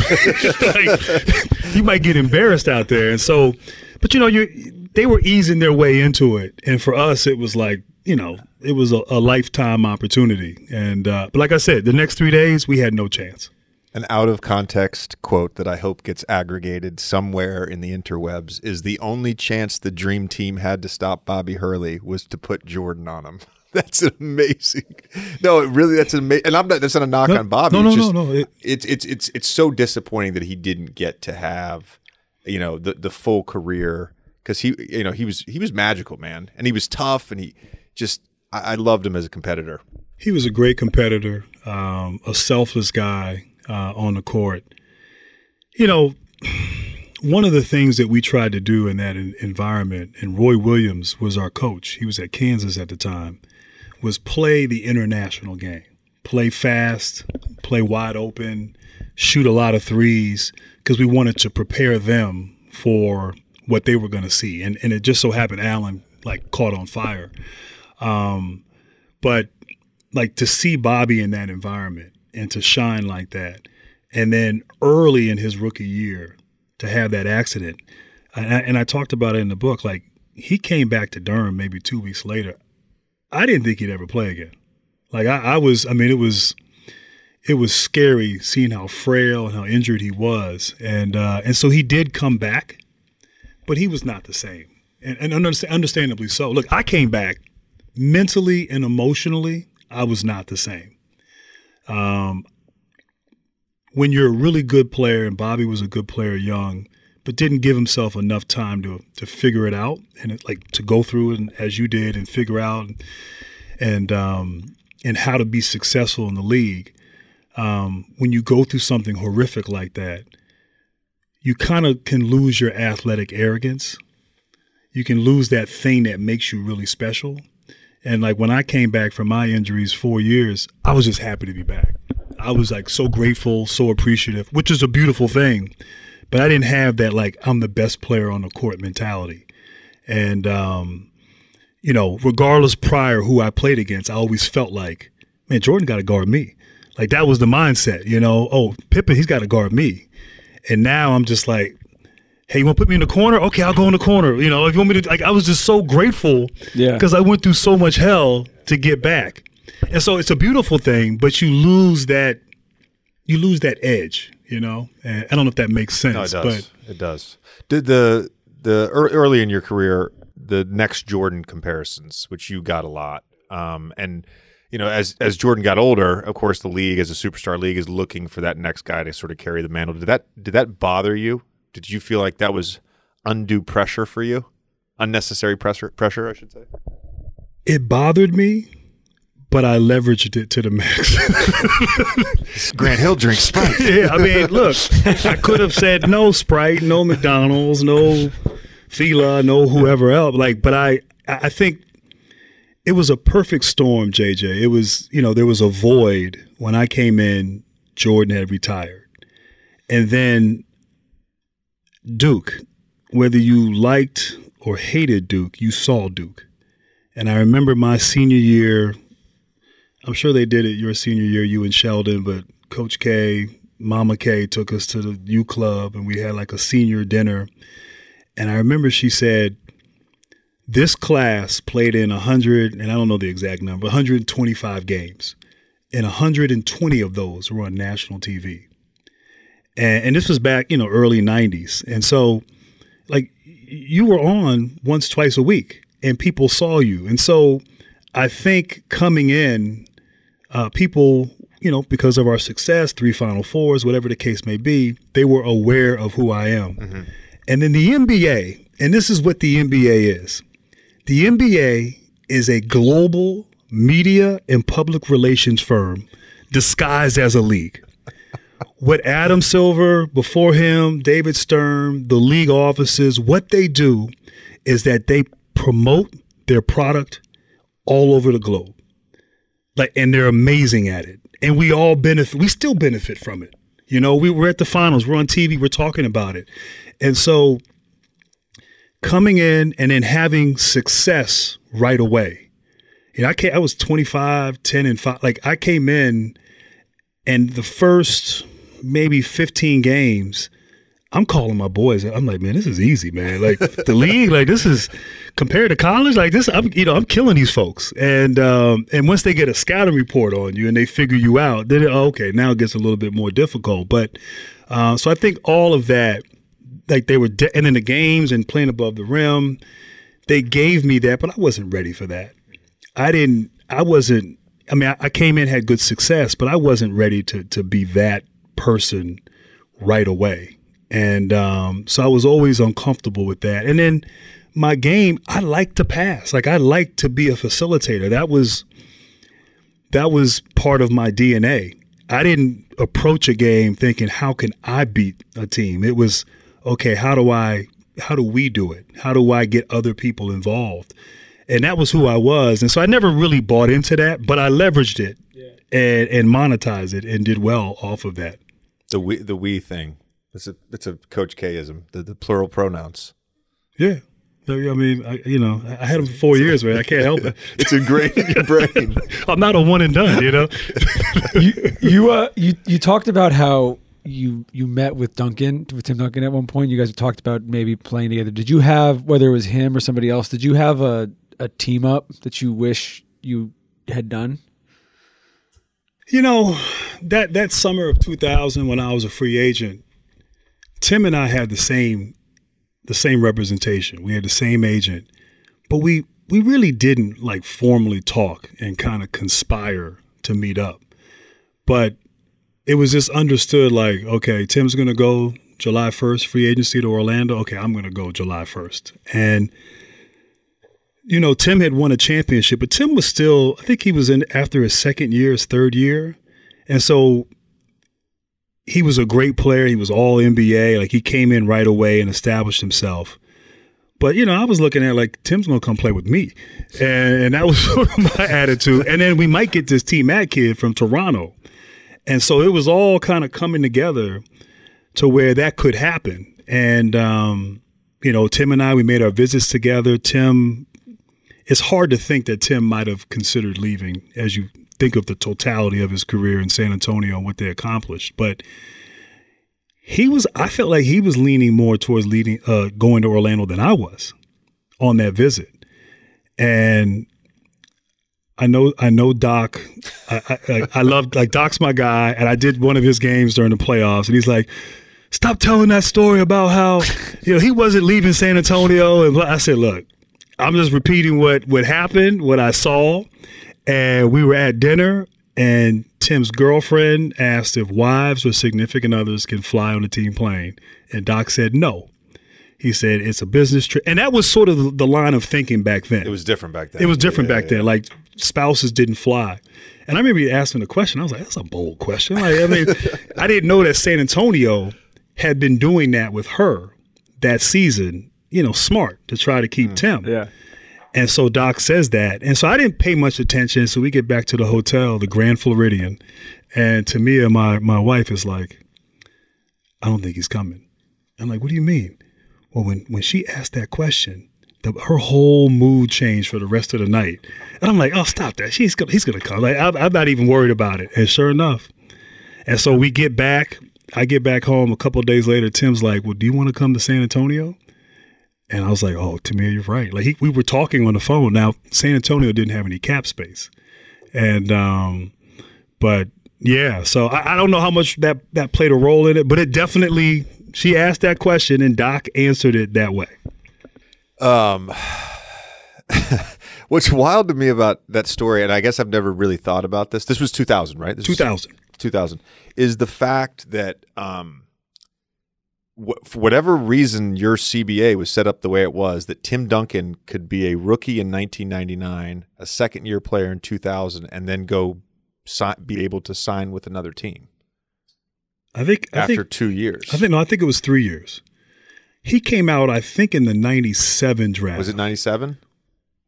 you might get embarrassed out there. And so, but they were easing their way into it. And for us, it was like, it was a lifetime opportunity. And, but like I said, the next 3 days, we had no chance. An out-of-context quote that I hope gets aggregated somewhere in the interwebs is the only chance the Dream Team had to stop Bobby Hurley was to put Jordan on him. That's amazing. No, it really, that's amazing. And that's not a knock on Bobby. No. It's so disappointing that he didn't get to have, the full career, because he was magical, man, and he was tough, and I loved him as a competitor. He was a great competitor, a selfless guy. On the court. One of the things that we tried to do in that environment, and Roy Williams was our coach, he was at Kansas at the time, was play the international game. Play fast, play wide open, shoot a lot of threes, because we wanted to prepare them for what they were going to see. And it just so happened Allen, caught on fire. But, to see Bobby in that environment, and to shine like that. And then early in his rookie year to have that accident. And I talked about it in the book. He came back to Durham maybe 2 weeks later. I didn't think he'd ever play again. It was scary seeing how frail and how injured he was. And so he did come back, but he was not the same. And understandably so. Look, I came back mentally and emotionally, I was not the same. When you're a really good player, and Bobby was a good player young, but didn't give himself enough time to figure it out and to go through it as you did and figure out and how to be successful in the league. When you go through something horrific like that, you kind of can lose your athletic arrogance. You can lose that thing that makes you really special. And when I came back from my injuries 4 years, I was just happy to be back. I was so grateful, so appreciative, which is a beautiful thing. But I didn't have that I'm the best player on the court mentality. And, regardless prior who I played against, I always felt like, man, Jordan got to guard me. That was the mindset, oh, Pippen, he's got to guard me. And now I'm just like, hey, you want to put me in the corner? Okay, I'll go in the corner. If you want me to, I was just so grateful because I went through so much hell to get back. And so it's a beautiful thing, but you lose that edge. And I don't know if that makes sense. No, it does. But It does. Did the early in your career, the next Jordan comparisons, which you got a lot, and as Jordan got older, of course, the league as a superstar league is looking for that next guy to sort of carry the mantle. Did that bother you? Did you feel like that was undue pressure for you? Unnecessary pressure, I should say. It bothered me, but I leveraged it to the max. Grant Hill drinks Sprite. Yeah, I mean, look, I could have said no Sprite, no McDonald's, no Fila, no whoever else. But I think it was a perfect storm, JJ. It was, there was a void when I came in. Jordan had retired, and then Duke. Whether you liked or hated Duke, you saw Duke. And I remember my senior year. I'm sure they did it your senior year, you and Sheldon, but Coach K, Mama K took us to the U Club, and we had like a senior dinner. And I remember she said, this class played in 100, and I don't know the exact number, 125 games. And 120 of those were on national TV. And this was back, early 90s. And so, you were on once, twice a week, and people saw you. And so I think coming in, people, because of our success, 3 Final Fours, whatever the case may be, they were aware of who I am. Mm-hmm. And then the NBA, and this is what the NBA is. The NBA is a global media and public relations firm disguised as a league. What Adam Silver, before him, David Stern, the league offices, what they do is that they promote their product all over the globe. And they're amazing at it. And we all benefit. We still benefit from it. We were at the finals. We're on TV. We're talking about it. And so coming in and then having success right away. I was 25, 10, and 5. I came in, and the first maybe 15 games, I'm calling my boys. I'm like, man, this is easy, man. The league, this is compared to college, this. I'm killing these folks. And once they get a scouting report on you and they figure you out, then okay, now it gets a little bit more difficult. But so I think all of that, they were, and in the games and playing above the rim, they gave me that, but I wasn't ready for that. I came in, had good success, but I wasn't ready to be that person right away. And so I was always uncomfortable with that. And then my game, I like to pass. I like to be a facilitator. That was part of my DNA. I didn't approach a game thinking, how can I beat a team? It was, okay, how do we do it? How do I get other people involved? And that was who I was. And so I never really bought into that, but I leveraged it and monetized it and did well off of that. The we thing. It's a Coach K-ism, the plural pronouns. Yeah. I mean, I had them for 4 years, man. I can't help it. It's ingrained in your brain. I'm not a one and done, You talked about how you met with Tim Duncan at one point. You guys talked about maybe playing together. Did you have, whether it was him or somebody else, did you have a team up that you wish you had done? That summer of 2000 when I was a free agent, Tim and I had the same representation. We had the same agent, but we really didn't formally talk and kind of conspire to meet up. But it was just understood okay, Tim's going to go July 1st, free agency to Orlando. Okay, I'm going to go July 1st. And, Tim had won a championship, but Tim was still, I think he was in after his second year, his third year. And so he was a great player. He was all NBA. He came in right away and established himself. But, I was looking at Tim's going to come play with me. And that was sort of my attitude. And then we might get this T-Mac kid from Toronto. And so it was all kind of coming together to where that could happen. And, Tim and I, we made our visits together. It's hard to think that Tim might have considered leaving as you think of the totality of his career in San Antonio and what they accomplished. But I felt like he was leaning more towards going to Orlando than I was on that visit. And I know Doc. I love, like, Doc's my guy, and I did one of his games during the playoffs, and he's like, stop telling that story about how, he wasn't leaving San Antonio. And I said, look, I'm just repeating what happened, what I saw. And we were at dinner, and Tim's girlfriend asked if wives or significant others can fly on a team plane. And Doc said no. He said it's a business trip. And that was sort of the line of thinking back then. It was different back then. It was different back then. Like, spouses didn't fly. And I remember asking the question. I was like, that's a bold question. Like, I mean, I didn't know that San Antonio had been doing that with her that season, smart to try to keep Tim. Yeah. And so Doc says that. And so I didn't pay much attention. So we get back to the hotel, the Grand Floridian. And Tamia, my wife, is like, I don't think he's coming. I'm like, what do you mean? Well, when she asked that question, her whole mood changed for the rest of the night. And I'm like, oh, stop that. He's going to come. Like, I'm not even worried about it. And sure enough. And so we get back. I get back home a couple of days later. Tim's like, well, do you want to come to San Antonio? And I was like, oh, Tamir, you're right. Like, we were talking on the phone. Now, San Antonio didn't have any cap space. And, but yeah, so I don't know how much that played a role in it, but it definitely, she asked that question and Doc answered it that way. What's wild to me about that story, and I guess I've never really thought about this. This was 2000, right? 2000 is the fact that for whatever reason your CBA was set up the way it was, that Tim Duncan could be a rookie in 1999, a second-year player in 2000, and then be able to sign with another team. I think 2 years. I think it was 3 years. He came out, I think, in the 97 draft. Was it 97?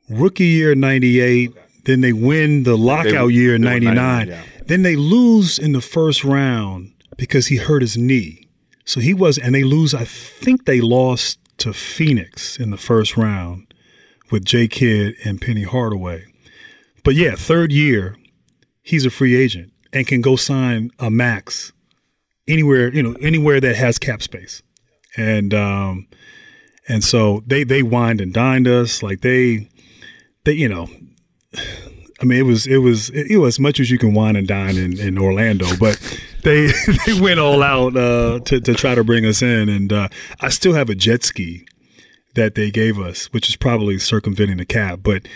Rookie year 98. Okay. Then they win the lockout year in 99. Yeah. Then they lose in the first round because he hurt his knee. So and they lose, I think they lost to Phoenix in the first round with J. Kidd and Penny Hardaway. But yeah, third year, he's a free agent and can go sign a max anywhere that has cap space. And so they wined and dined us. Like they I mean, it was as much as you can wine and dine in Orlando, but they went all out to try to bring us in. And I still have a jet ski that they gave us, which is probably circumventing the cap, but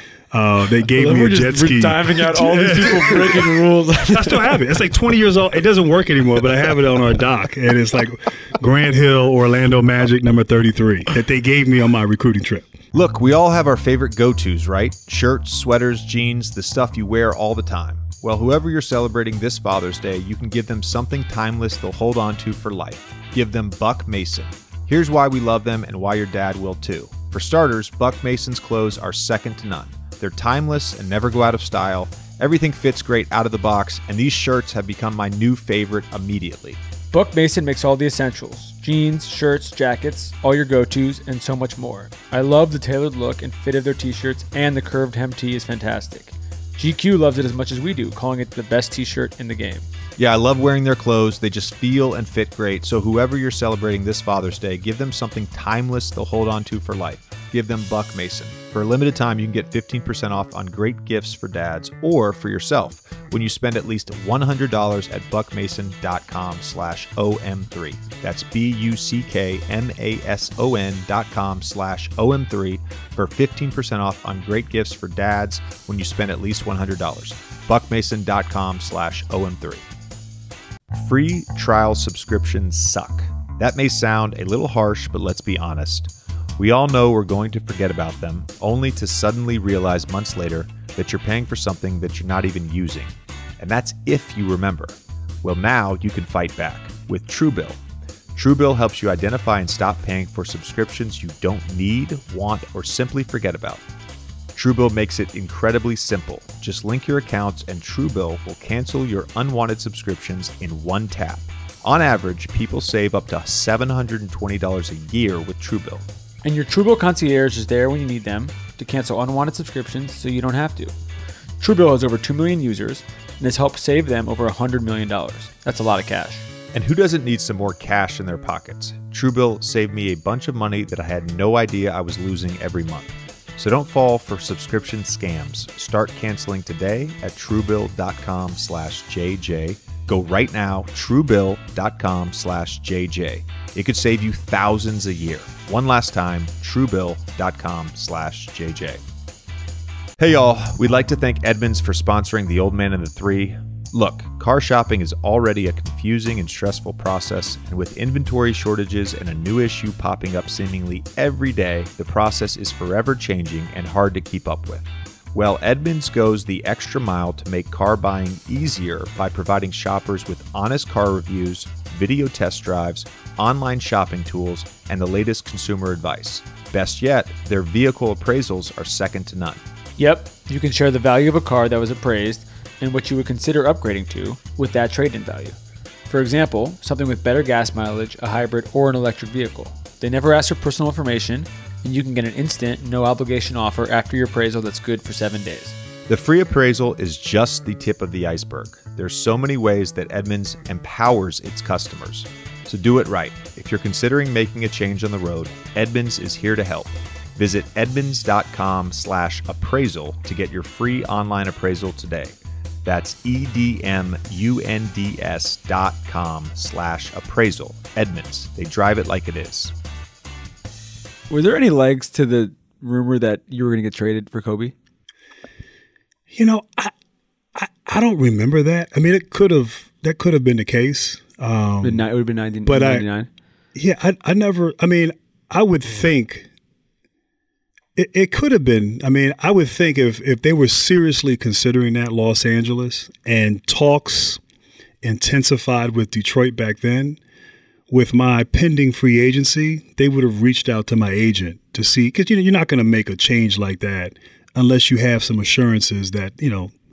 they gave me a jet ski. We're timing out all these people breaking rules. I still have it. It's like 20 years old. It doesn't work anymore, but I have it on our dock, and it's like Grant Hill, Orlando Magic, number 33, that they gave me on my recruiting trip. Look, we all have our favorite go-tos, right? Shirts, sweaters, jeans, the stuff you wear all the time. Well, whoever you're celebrating this Father's Day, you can give them something timeless they'll hold on to for life. Give them Buck Mason. Here's why we love them and why your dad will too. For starters, Buck Mason's clothes are second to none. They're timeless and never go out of style. Everything fits great out of the box, and these shirts have become my new favorite immediately. Buck Mason makes all the essentials: jeans, shirts, jackets, all your go-tos, and so much more. I love the tailored look and fit of their t-shirts, and the curved hem tee is fantastic. GQ loves it as much as we do, calling it the best t-shirt in the game. Yeah, I love wearing their clothes. They just feel and fit great. So whoever you're celebrating this Father's Day, give them something timeless they'll hold on to for life. Give them Buck Mason. For a limited time, you can get 15% off on great gifts for dads or for yourself when you spend at least $100 at buckmason.com/OM3. That's BUCKMASON.com/OM3 for 15% off on great gifts for dads when you spend at least $100. buckmason.com/OM3. Free trial subscriptions suck. That may sound a little harsh, but let's be honest. We all know we're going to forget about them, only to suddenly realize months later that you're paying for something that you're not even using. And that's if you remember. Well, now you can fight back with Truebill. Truebill helps you identify and stop paying for subscriptions you don't need, want, or simply forget about. Truebill makes it incredibly simple. Just link your accounts and Truebill will cancel your unwanted subscriptions in one tap. On average, people save up to $720 a year with Truebill. And your Truebill concierge is there when you need them to cancel unwanted subscriptions so you don't have to. Truebill has over 2 million users and has helped save them over $100 million. That's a lot of cash. And who doesn't need some more cash in their pockets? Truebill saved me a bunch of money that I had no idea I was losing every month. So don't fall for subscription scams. Start canceling today at truebill.com/JJ. Go right now, truebill.com/JJ. It could save you thousands a year. One last time, truebill.com/JJ. Hey y'all, we'd like to thank Edmunds for sponsoring the Old Man and the Three. Look, car shopping is already a confusing and stressful process, and with inventory shortages and a new issue popping up seemingly every day, the process is forever changing and hard to keep up with. Well, Edmunds goes the extra mile to make car buying easier by providing shoppers with honest car reviews, video test drives, online shopping tools, and the latest consumer advice. Best yet, their vehicle appraisals are second to none. Yep, you can share the value of a car that was appraised and what you would consider upgrading to with that trade-in value. For example, something with better gas mileage, a hybrid, or an electric vehicle. They never ask for personal information, and you can get an instant, no-obligation offer after your appraisal that's good for 7 days. The free appraisal is just the tip of the iceberg. There's so many ways that Edmunds empowers its customers. So do it right. If you're considering making a change on the road, Edmunds is here to help. Visit edmunds.com/appraisal to get your free online appraisal today. That's edmunds.com/appraisal. Edmunds. They drive it like it is. Were there any legs to the rumor that you were going to get traded for Kobe? You know, I don't remember that. I mean, that could have been the case. It would have been 1999. I never. I mean, I would think it could have been. I mean, I would think if they were seriously considering that, Los Angeles, and talks intensified with Detroit back then, with my pending free agency, they would have reached out to my agent to see, because you're not going to make a change like that unless you have some assurances that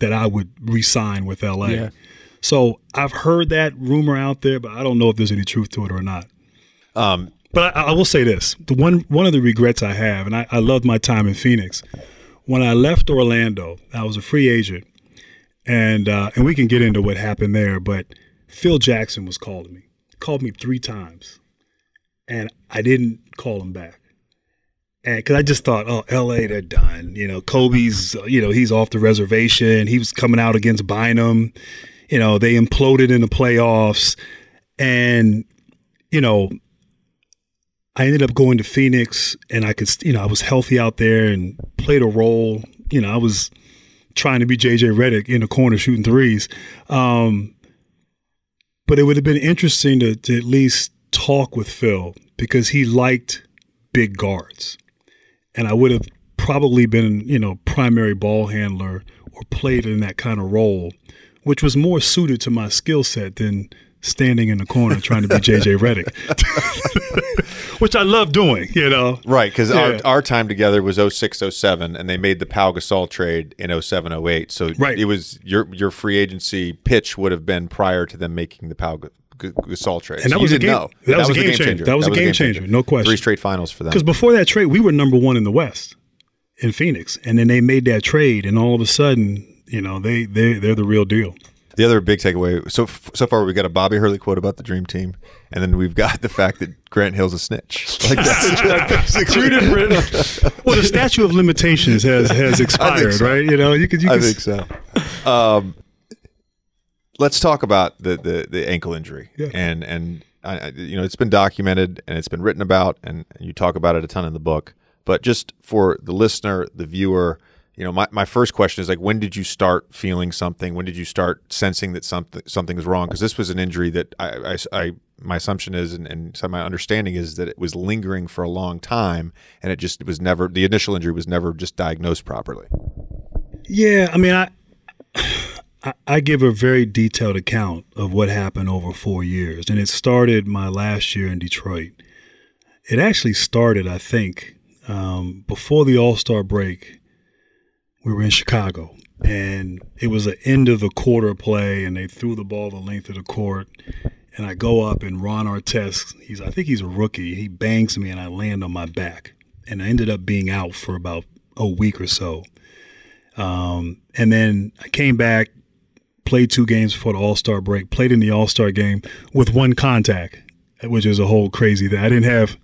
that I would re-sign with LA. Yeah. So I've heard that rumor out there, but I don't know if there's any truth to it or not. But I will say this: one of the regrets I have, and I loved my time in Phoenix. When I left Orlando, I was a free agent, and we can get into what happened there. But Phil Jackson was calling me. Called me 3 times, and I didn't call him back. And because I just thought, oh, LA, they're done. Kobe's, he's off the reservation. He was coming out against Bynum. They imploded in the playoffs. And, I ended up going to Phoenix, and I could, I was healthy out there and played a role. I was trying to be JJ Redick in the corner shooting threes. But it would have been interesting to at least talk with Phil, because he liked big guards. And I would have probably been, primary ball handler or played in that kind of role, which was more suited to my skill set than standing in the corner trying to be JJ Redick, which I love doing, Right, because our time together was 06-07, and they made the Pau Gasol trade in 07-08. So It was your free agency pitch would have been prior to them making the Pau Gasol trade. And that was a game changer. That was a game changer, no question. 3 straight finals for them. Because before that trade, we were number 1 in the West in Phoenix, and then they made that trade, and all of a sudden, they're the real deal. The other big takeaway, so far we got a Bobby Hurley quote about the Dream Team, and then we've got the fact that Grant Hill's a snitch. Like that's 2 different. Well, the statute of limitations has expired, so. Right? I think so. Let's talk about the ankle injury, and it's been documented and it's been written about, and you talk about it a ton in the book. But just for the listener, the viewer. My first question is, like, when did you start feeling something? When did you start sensing that something was wrong? Because this was an injury that my assumption is, and so my understanding is that it was lingering for a long time, and it was never, the initial injury was never just diagnosed properly. Yeah, I mean, I give a very detailed account of what happened over 4 years, and it started my last year in Detroit. It actually started, I think, before the All-Star break. We were in Chicago, and it was an end of the quarter play, and they threw the ball the length of the court, and I go up, and Ron Artest, I think he's a rookie, he bangs me, and I land on my back, and I ended up being out for about a week or so. And then I came back, played 2 games before the All-Star break, played in the All-Star game with 1 contact, which is a whole crazy thing. I didn't have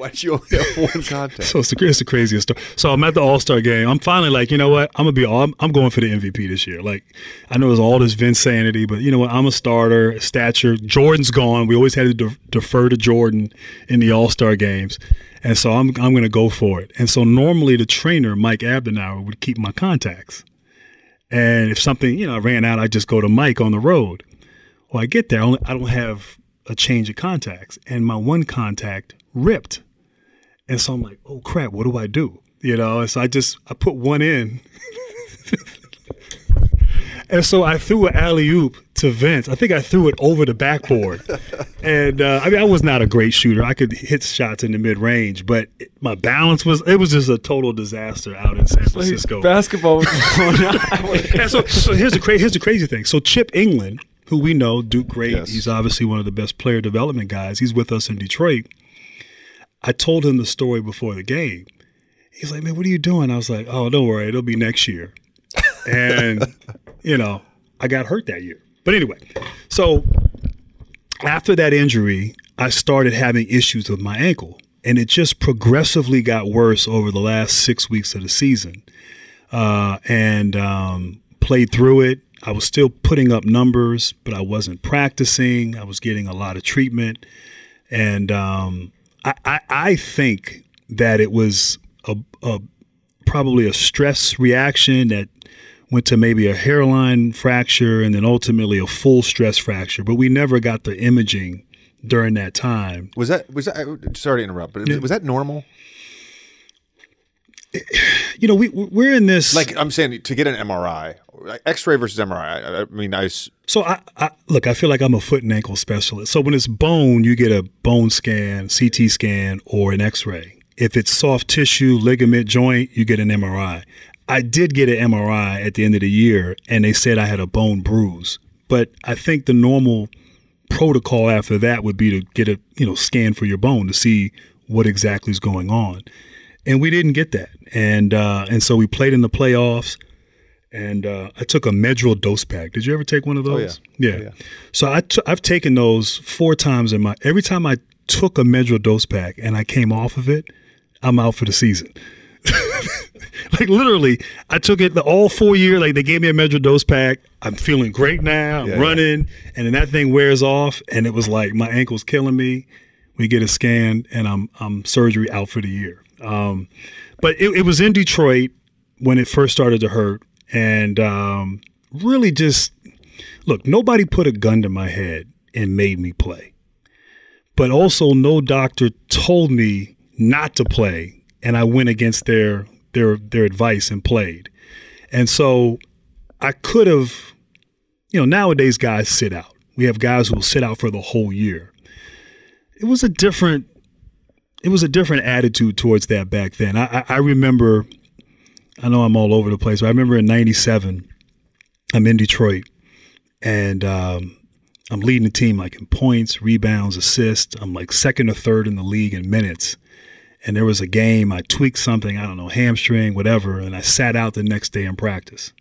Why'd you only have one contact? So it's the craziest story. So I'm at the All-Star game. I'm finally like, you know what? I'm going for the MVP this year. Like, I know there's all this Vince sanity, but you know what? I'm a starter, stature. Jordan's gone. We always had to defer to Jordan in the All-Star games. And so I'm going to go for it. And so normally the trainer, Mike Abdenauer, would keep my contacts. And if something, I ran out, I'd just go to Mike on the road. Well, I get there. I don't have a change of contacts. And my one contact ripped. And so I'm like, oh, crap, what do I do? And so I put one in. And so I threw an alley-oop to Vince. I think I threw it over the backboard. And, I was not a great shooter. I could hit shots in the mid-range, but my balance was just a total disaster out in San Francisco. Basketball was going on. And so here's the crazy thing. So Chip England, who we know, Duke great, yes. He's obviously one of the best player development guys. He's with us in Detroit. I told him the story before the game. He's like, man, what are you doing? I was like, oh, don't worry. It'll be next year. And, I got hurt that year. But anyway, so after that injury, I started having issues with my ankle. And it just progressively got worse over the last 6 weeks of the season. And played through it. I was still putting up numbers, but I wasn't practicing. I was getting a lot of treatment. And I think that it was probably a stress reaction that went to maybe a hairline fracture and then ultimately a full stress fracture. But we never got the imaging during that time. Was that sorry to interrupt, but was that normal? We're in this. Like I'm saying, to get an MRI, X-ray versus MRI. So I feel like I'm a foot and ankle specialist. So when it's bone, you get a bone scan, CT scan, or an X-ray. If it's soft tissue, ligament, joint, you get an MRI. I did get an MRI at the end of the year, and they said I had a bone bruise. But I think the normal protocol after that would be to get a scan for your bone to see what exactly is going on. And we didn't get that. And so we played in the playoffs, and I took a Medrol dose pack. Did you ever take one of those? Oh, yeah. Yeah. So I've taken those 4 times every time I took a Medrol dose pack and I came off of it, I'm out for the season. Like literally, I took it all 4 years. Like they gave me a Medrol dose pack. I'm feeling great now. I'm running, and then that thing wears off, and it was like my ankle's killing me. We get a scan, and I'm surgery out for the year. But it was in Detroit when it first started to hurt, and really just look. Nobody put a gun to my head and made me play, but also no doctor told me not to play, and I went against their advice and played. And so I could have, nowadays guys sit out. We have guys who will sit out for the whole year. It was a different attitude towards that back then. I remember, I know I'm all over the place, but I remember in 97, I'm in Detroit, and I'm leading the team like in points, rebounds, assists. I'm like second or third in the league in minutes. And there was a game, I tweaked something, I don't know, hamstring, whatever, and I sat out the next day in practice.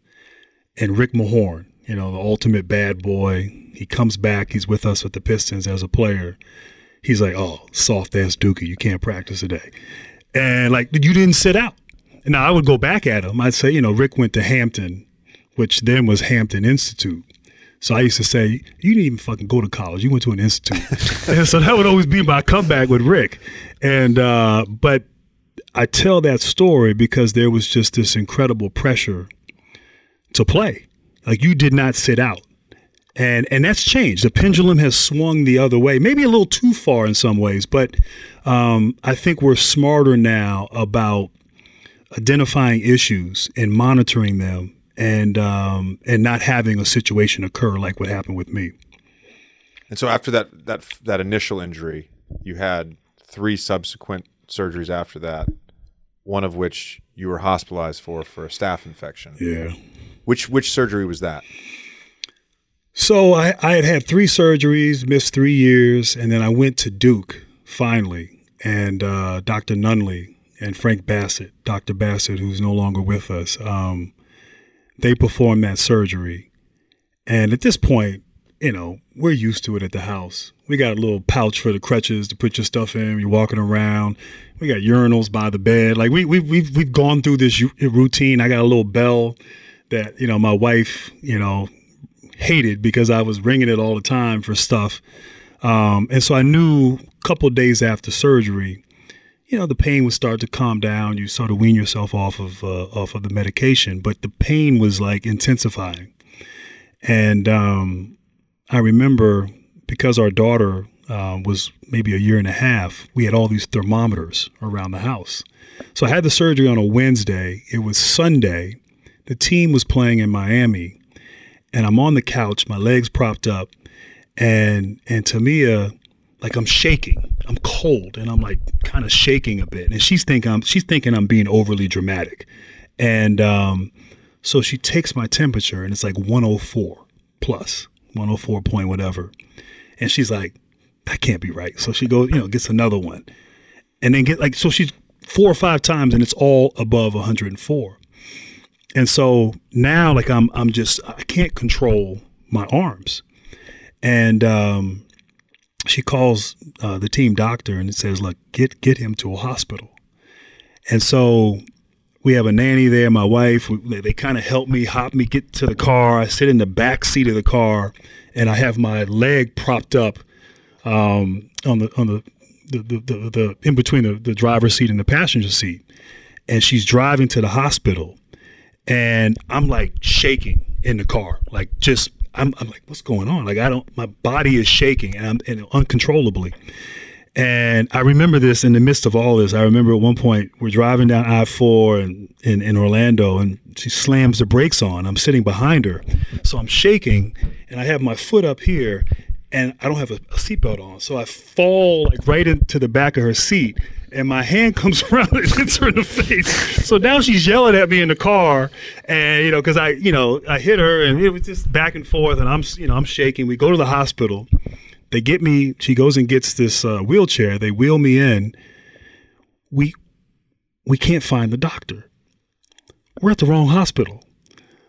And Rick Mahorn, the ultimate bad boy, he comes back, he's with us with the Pistons as a player. He's like, oh, soft-ass Dookie, you can't practice today. And like, you didn't sit out. Now, I would go back at him. I'd say, Rick went to Hampton, which then was Hampton Institute. So I used to say, you didn't even fucking go to college. You went to an institute. And so that would always be my comeback with Rick. And but I tell that story because there was just this incredible pressure to play. Like you did not sit out. And that's changed. The pendulum has swung the other way, maybe a little too far in some ways. But I think we're smarter now about identifying issues and monitoring them. And not having a situation occur like what happened with me. And so after that initial injury, you had 3 subsequent surgeries after that, one of which you were hospitalized for a staph infection. Yeah. Which surgery was that? So I had 3 surgeries, missed 3 years, and then I went to Duke finally, and Dr. Nunley and Frank Bassett, Dr. Bassett, who's no longer with us, they performed that surgery. And at this point, we're used to it at the house. We got a little pouch for the crutches to put your stuff in. You're walking around. We got urinals by the bed. Like we've gone through this routine. I got a little bell that, my wife, hated because I was ringing it all the time for stuff. And so I knew a couple of days after surgery, the pain would start to calm down. You sort of wean yourself off of the medication, but the pain was like intensifying. And I remember because our daughter was maybe a year and a half, we had all these thermometers around the house. So I had the surgery on a Wednesday. It was Sunday. The team was playing in Miami, and I'm on the couch, my legs propped up, and Tamia, like I'm shaking, I'm cold, and I'm like kind of shaking a bit. And she's thinking I'm being overly dramatic. And so she takes my temperature, and it's like 104 plus, 104 point whatever. And she's like, that can't be right. So she goes, gets another one, and then so she's 4 or 5 times, and it's all above 104. And so now, like I can't control my arms. And she calls the team doctor and it says, look, get him to a hospital. And so we have a nanny there, my wife. They kind of help me, hop me, get to the car. I sit in the back seat of the car, and I have my leg propped up on the in between the driver's seat and the passenger seat. And she's driving to the hospital. And I'm like shaking in the car, like I'm like, what's going on? Like my body is shaking and uncontrollably. And I remember this in the midst of all this. I remember at one point we're driving down I-4 in Orlando, and she slams the brakes on. I'm sitting behind her. So I'm shaking, and I have my foot up here, and I don't have a seatbelt on. So I fall like right into the back of her seat. And my hand comes around and hits her in the face. So now she's yelling at me in the car, and because I hit her, and it was just back and forth, and I'm shaking. We go to the hospital. They get me. She goes and gets this wheelchair. They wheel me in. We can't find the doctor. We're at the wrong hospital.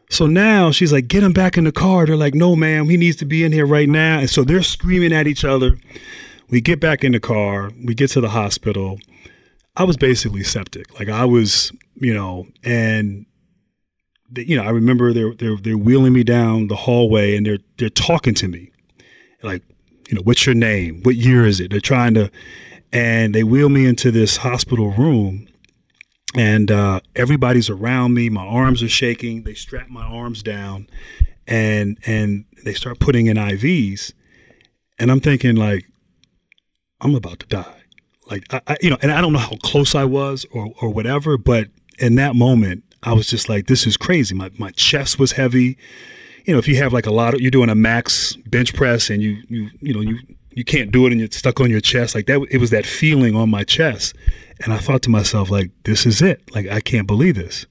So now she's like, get him back in the car. They're like, no, ma'am, he needs to be in here right now. And so they're screaming at each other. We get back in the car. We get to the hospital. I was basically septic. Like I was, and I remember they're wheeling me down the hallway, and they're talking to me, like, what's your name? What year is it? They're trying to, and they wheel me into this hospital room, and everybody's around me. My arms are shaking. They strap my arms down, and they start putting in IVs, and I'm thinking like, I'm about to die. Like, and I don't know how close I was or whatever, but in that moment, I was just like, this is crazy. My chest was heavy. If you have like you're doing a max bench press and you can't do it and you're stuck on your chest like that. It was that feeling on my chest. And I thought to myself, like, this is it. Like, I can't believe this.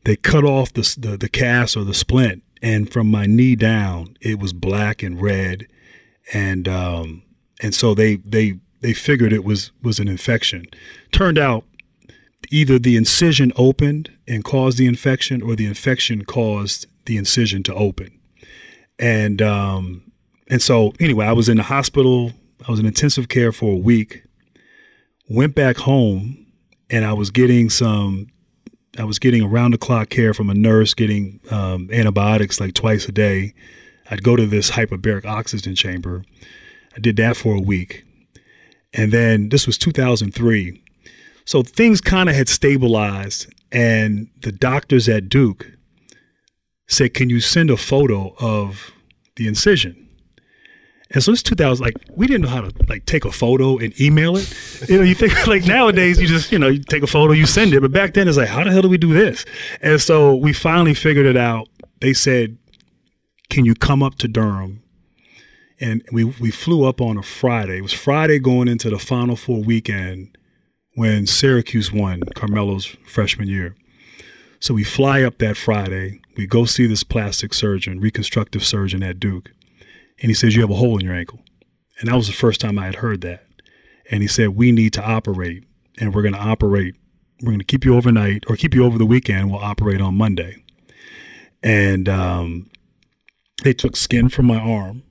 They cut off the cast or the splint, and from my knee down, it was black and red. And so they figured it was an infection. Turned out either the incision opened and caused the infection, or the infection caused the incision to open. And so anyway, I was in the hospital. I was in intensive care for a week. Went back home, and I was getting around the clock care from a nurse, getting antibiotics like twice a day. I'd go to this hyperbaric oxygen chamber. I did that for a week. And then this was 2003. So things kind of had stabilized, and the doctors at Duke said, can you send a photo of the incision? And so it's 2000, like, we didn't know how to like take a photo and email it. You think like nowadays you just, you take a photo, you send it. But back then it's like, how the hell do we do this? And so we finally figured it out. They said, can you come up to Durham? And we flew up on a Friday. It was Friday going into the Final Four weekend when Syracuse won Carmelo's freshman year. So we fly up that Friday. We go see this plastic surgeon, reconstructive surgeon at Duke. And he says, you have a hole in your ankle. And that was the first time I had heard that. And he said, we need to operate, and we're going to operate. We're going to keep you overnight or keep you over the weekend. We'll operate on Monday. And they took skin from my arm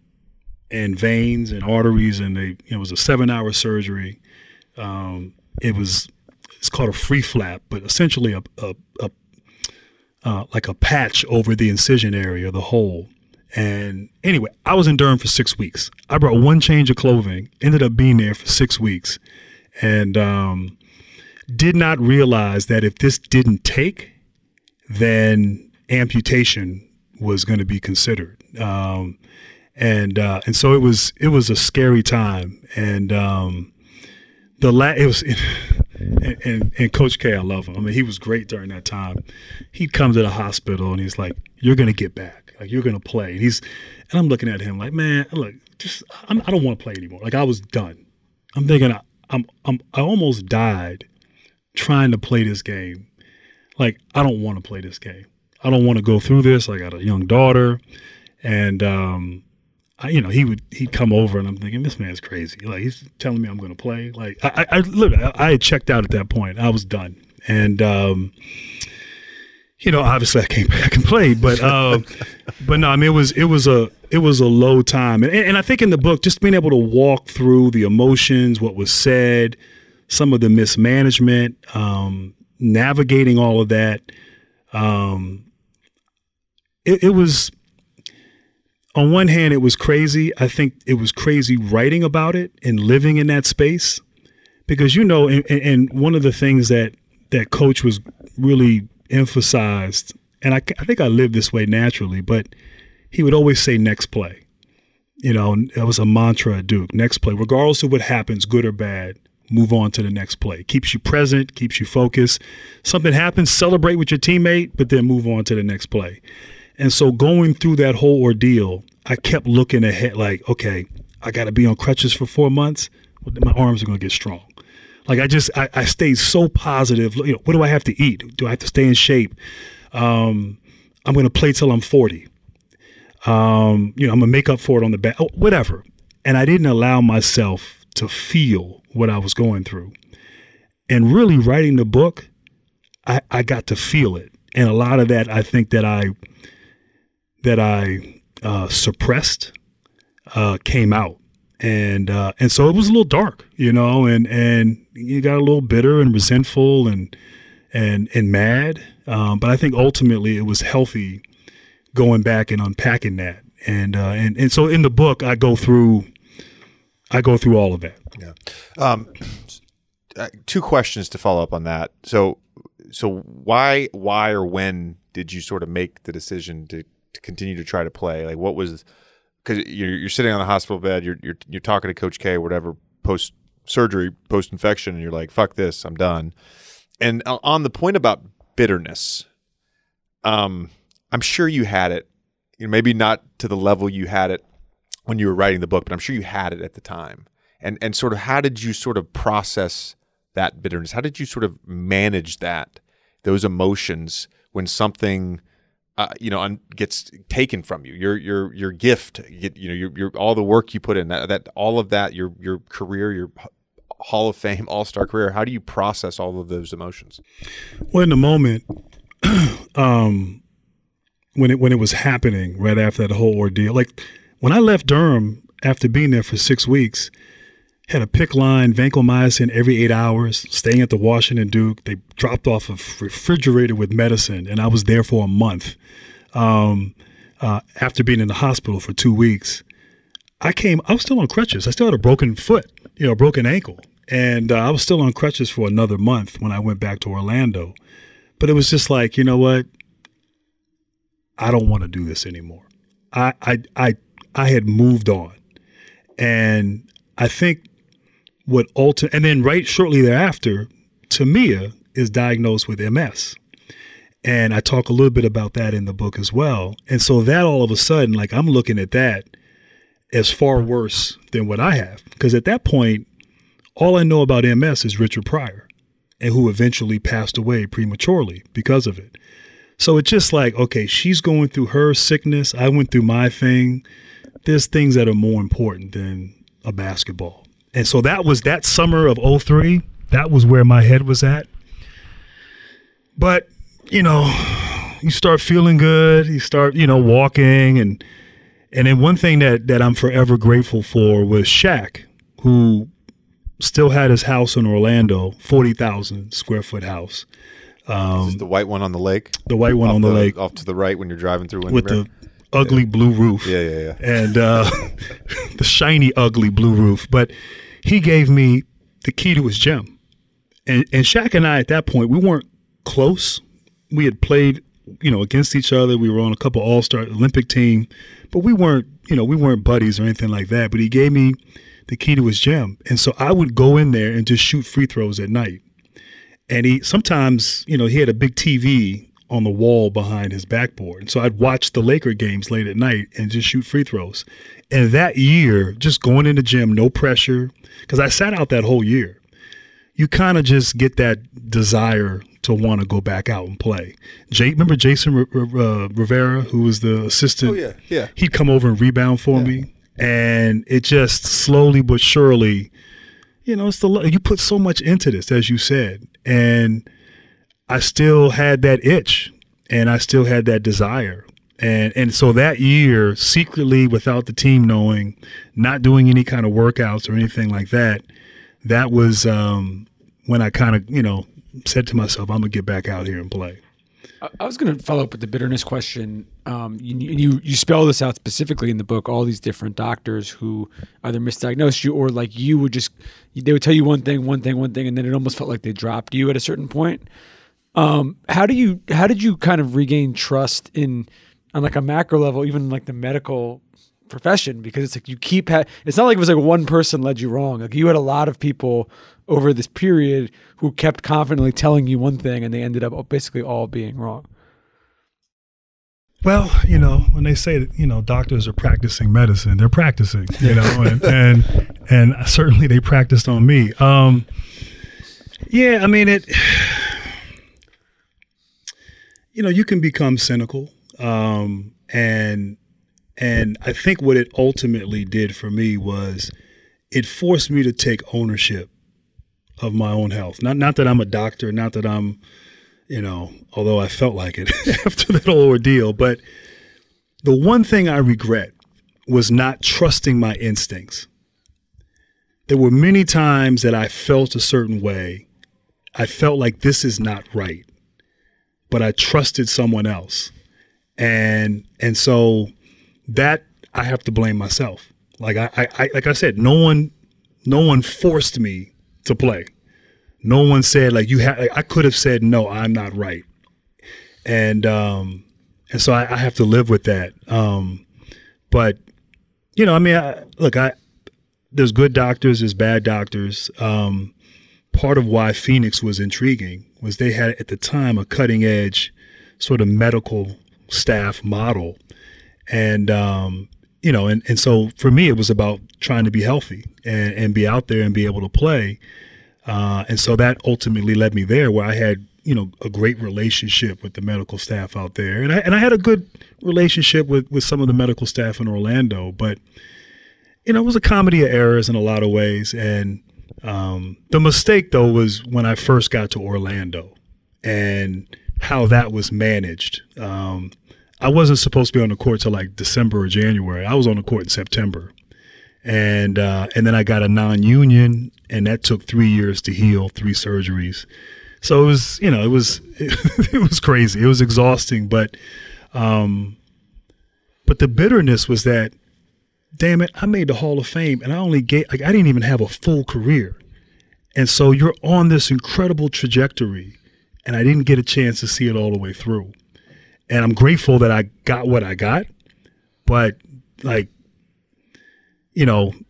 veins and arteries, and it was a 7-hour surgery. It's called a free flap, but essentially like a patch over the incision area, the hole. And anyway, I was in Durham for 6 weeks. I brought one change of clothing, ended up being there for 6 weeks, and did not realize that if this didn't take, then amputation was going to be considered. And so it was a scary time. And and Coach K, I love him. I mean, he was great during that time. He'd come to the hospital and he's like, "You're going to get back. Like, you're going to play." And I'm looking at him like, "Man, look, I don't want to play anymore." Like, I was done. I'm thinking I almost died trying to play this game. Like, I don't want to play this game. I don't want to go through this. I got a young daughter, and he'd come over, and I'm thinking, this man's crazy. Like, he's telling me I'm going to play. Like, I literally, I had checked out at that point. I was done, and obviously I came back and played, but no, I mean, it was a low time, and I think in the book, just being able to walk through the emotions, what was said, some of the mismanagement, navigating all of that. It was, on one hand, it was crazy. I think it was crazy writing about it and living in that space, because, and one of the things that Coach was really emphasized, and I think I lived this way naturally, but he would always say next play. That was a mantra at Duke, next play, regardless of what happens, good or bad. Move on to the next play. Keeps you present, keeps you focused. Something happens, celebrate with your teammate, but then move on to the next play. And so going through that whole ordeal, I kept looking ahead like, okay, I got to be on crutches for 4 months. Well, my arms are going to get strong. Like, I stayed so positive. What do I have to eat? Do I have to stay in shape? I'm going to play till I'm 40. I'm going to make up for it on the back, whatever. And I didn't allow myself to feel what I was going through. And really writing the book, I got to feel it. And a lot of that, I think that I suppressed came out. And so it was a little dark, and you got a little bitter and resentful and mad. But I think ultimately it was healthy going back and unpacking that. And so in the book, I go through all of that. Yeah. Two questions to follow up on that. So why or when did you sort of make the decision to continue to try to play? Like, what was, because you're sitting on the hospital bed, you're talking to Coach K or whatever, post surgery, post infection, and you're like, fuck this, I'm done. And on the point about bitterness, I'm sure you had it, maybe not to the level you had it when you were writing the book, but I'm sure you had it at the time. And sort of, how did you sort of process that bitterness? How did you sort of manage those emotions when something gets taken from you, your gift, your all the work you put in, that all of that, your career, your Hall of Fame All-Star career? How do you process all of those emotions? Well, in the moment, when it was happening, right after that whole ordeal, like when I left Durham after being there for 6 weeks, had a PICC line, vancomycin every 8 hours, staying at the Washington Duke. They dropped off a refrigerator with medicine, and I was there for a month. After being in the hospital for 2 weeks, I was still on crutches. I still had a broken foot, a broken ankle. And I was still on crutches for another month when I went back to Orlando. But it was just like, you know what? I don't want to do this anymore. I had moved on. And I think and then right shortly thereafter, Tamia is diagnosed with MS. And I talk a little bit about that in the book as well. And so that all of a sudden, like, I'm looking at that as far worse than what I have. Because at that point, all I know about MS is Richard Pryor, and who eventually passed away prematurely because of it. So it's just like, okay, she's going through her sickness. I went through my thing. There's things that are more important than a basketball. And so that summer of 2003, that was where my head was at. But, you start feeling good. You start, walking, and And then one thing that I'm forever grateful for was Shaq, who still had his house in Orlando, 40,000 square foot house. Is this the white one on the lake? The white one on the lake. Off to the right when you're driving through Windermere. With the ugly blue roof. Yeah. And the shiny, ugly blue roof. But he gave me the key to his gym. And Shaq and I, at that point, we weren't close. We had played, against each other. We were on a couple All-Star Olympic team. But we weren't buddies or anything like that. But he gave me the key to his gym. And so I would go in there and just shoot free throws at night. And he sometimes, he had a big TV on the wall behind his backboard. And so I'd watch the Laker games late at night and just shoot free throws. And that year, just going in the gym, no pressure, because I sat out that whole year. You kind of just get that desire to want to go back out and play. Remember Jason Rivera, who was the assistant? Oh, yeah. He'd come over and rebound for me. And it just slowly but surely, it's you put so much into this, as you said. And I still had that itch and I still had that desire. And so that year, secretly, without the team knowing, not doing any kind of workouts or anything like that, that was when I kind of, said to myself, I'm going to get back out here and play. I was going to follow up with the bitterness question. You spell this out specifically in the book, all these different doctors who either misdiagnosed you or like they would tell you one thing, and then it almost felt like they dropped you at a certain point. How did you kind of regain trust on like a macro level, even like the medical profession? Because it's like it's not like it was like one person led you wrong. Like you had a lot of people over this period who kept confidently telling you one thing and they ended up basically all being wrong. Well, when they say that, doctors are practicing medicine, they're practicing, and certainly they practiced on me. Yeah, I mean, you can become cynical. And I think what it ultimately did for me was it forced me to take ownership of my own health. Not that I'm a doctor, not that I'm, although I felt like it after that whole ordeal. But the one thing I regret was not trusting my instincts. There were many times that I felt a certain way. I felt like this is not right, but I trusted someone else. And so that I have to blame myself. Like I said, no one forced me to play. No one said like I could have said, no, I'm not right. And so I have to live with that. But there's good doctors, there's bad doctors. Part of why Phoenix was intriguing was they had at the time a cutting edge sort of medical staff model. And, and so for me, it was about trying to be healthy and be out there and be able to play. And so that ultimately led me there where I had, a great relationship with the medical staff out there. And I had a good relationship with some of the medical staff in Orlando, but, it was a comedy of errors in a lot of ways. And the mistake, though, was when I first got to Orlando and how that was managed. I wasn't supposed to be on the court till like December or January. I was on the court in September. And then I got a non-union, and that took 3 years to heal, 3 surgeries. So it was, it was crazy. It was exhausting, but the bitterness was that, damn it, I made the Hall of Fame, and I didn't even have a full career. And so you're on this incredible trajectory, and I didn't get a chance to see it all the way through. And I'm grateful that I got what I got, but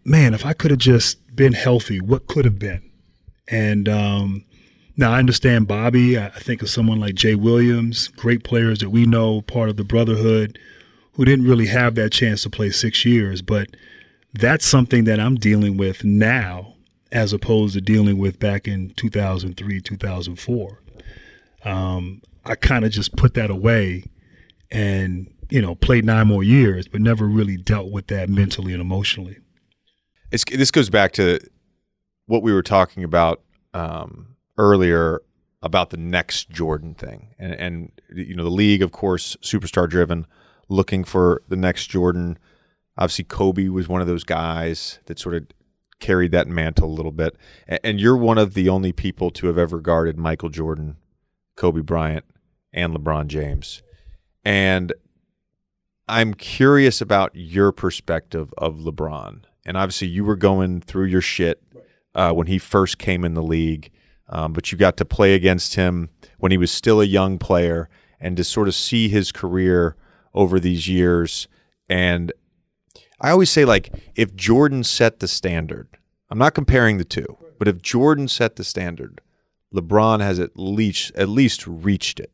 man, if I could have just been healthy, what could have been? And now I understand Bobby. I think of someone like Jay Williams, great players that we know, part of the brotherhood, who didn't really have that chance to play 6 years. But that's something that I'm dealing with now as opposed to dealing with back in 2003, 2004. I kind of just put that away and, played 9 more years, but never really dealt with that mentally and emotionally. This goes back to what we were talking about earlier about the next Jordan thing. And the league, of course, superstar driven, looking for the next Jordan. Obviously, Kobe was one of those guys that sort of carried that mantle a little bit. And you're one of the only people to have ever guarded Michael Jordan, Kobe Bryant, and LeBron James. And I'm curious about your perspective of LeBron. And obviously, you were going through your shit when he first came in the league, but you got to play against him when he was still a young player, and to sort of see his career over these years. And I always say, like, if Jordan set the standard, I'm not comparing the two, but if Jordan set the standard, LeBron has at least reached it.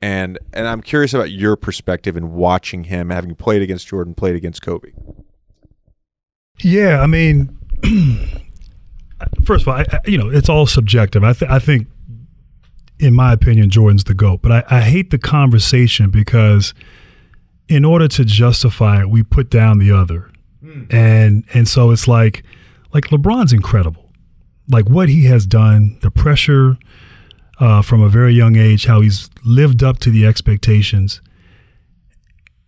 And I'm curious about your perspective in watching him, having played against Jordan, played against Kobe. Yeah, I mean, first of all, it's all subjective. I think, in my opinion, Jordan's the GOAT. But I hate the conversation because in order to justify it, we put down the other. And so it's like LeBron's incredible. Like what he has done, the pressure from a very young age, how he's lived up to the expectations,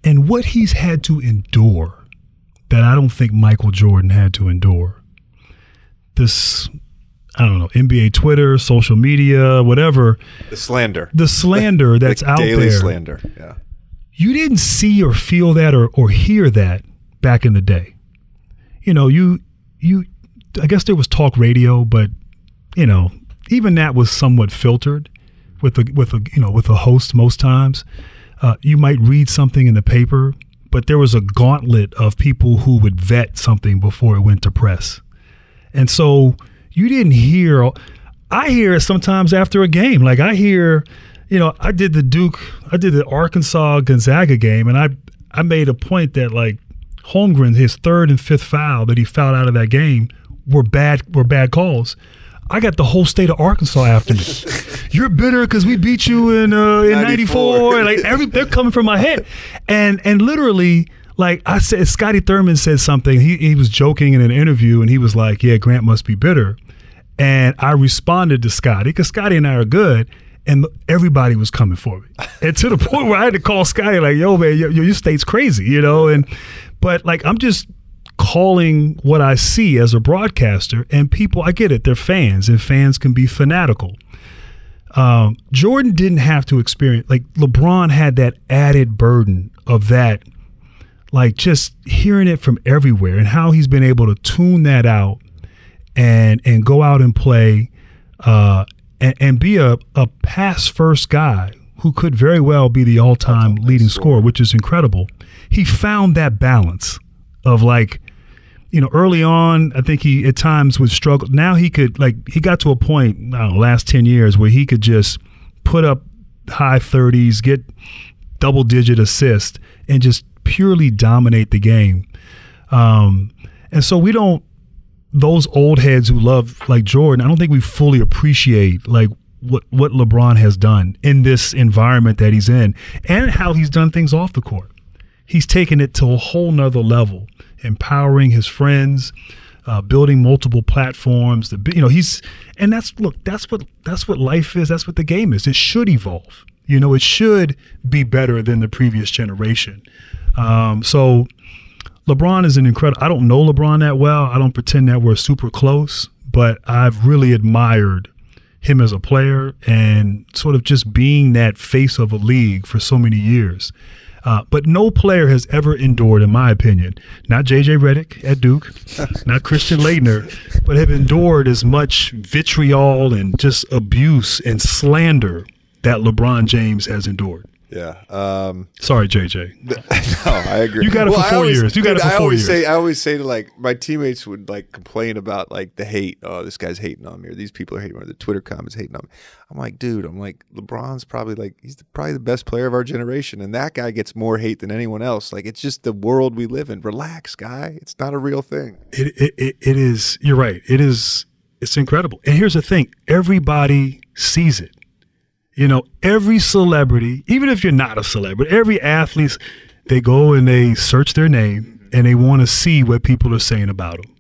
and what he's had to endure that I don't think Michael Jordan had to endure. This, I don't know, NBA Twitter, social media, whatever. The slander that's out there. Daily slander, yeah. You didn't see or feel that or hear that back in the day. I guess there was talk radio, but even that was somewhat filtered with a host most times. You might read something in the paper, but there was a gauntlet of people who would vet something before it went to press. And so you didn't hear. I hear it sometimes after a game. Like I hear, I did the Arkansas Gonzaga game, and I made a point that like Holmgren, his third and fifth foul that he fouled out of that game were bad calls. I got the whole state of Arkansas after me. You're bitter because we beat you in 94. Like they're coming from my head, and literally, like I said, Scotty Thurman said something. He was joking in an interview, and he was like, "Yeah, Grant must be bitter." And I responded to Scotty because Scotty and I are good, and everybody was coming for me, and to the point where I had to call Scotty like, "Yo, man, your state's crazy," But like I'm just calling what I see as a broadcaster, and people, I get it, they're fans, and fans can be fanatical. Jordan didn't have to experience, like LeBron had that added burden of that, like just hearing it from everywhere, and how he's been able to tune that out and go out and play and be a pass first guy who could very well be the all-time leading scorer, which is incredible. He found that balance of like, early on, I think he at times would struggle. Now he could, like, he got to a point, I don't know, last 10 years where he could just put up high 30s, get double-digit assists, and just purely dominate the game. And so those old heads who love like Jordan, I don't think we fully appreciate like what LeBron has done in this environment that he's in, and how he's done things off the court. He's taken it to a whole nother level, empowering his friends, building multiple platforms. That's what life is. That's what the game is. It should evolve. It should be better than the previous generation. So LeBron is an incredible. I don't know LeBron that well. I don't pretend that we're super close, but I've really admired him as a player and sort of just being that face of a league for so many years. But no player has ever endured, in my opinion, not JJ Redick at Duke, not Christian Laettner, but have endured as much vitriol and just abuse and slander that LeBron James has endured. Yeah. Sorry, JJ. No, I agree. You got it for 4 years. I always say to like my teammates would like complain about like the hate. Oh, this guy's hating on me, or these people are hating on me, or the Twitter comments hating on me. I'm like, dude, LeBron's probably probably the best player of our generation, and that guy gets more hate than anyone else. Like, it's just the world we live in. Relax, guy. It's not a real thing. It is. You're right. It is. It's incredible. And here's the thing: everybody sees it. Every celebrity, even if you're not a celebrity, every athlete, they go and they search their name and they want to see what people are saying about them.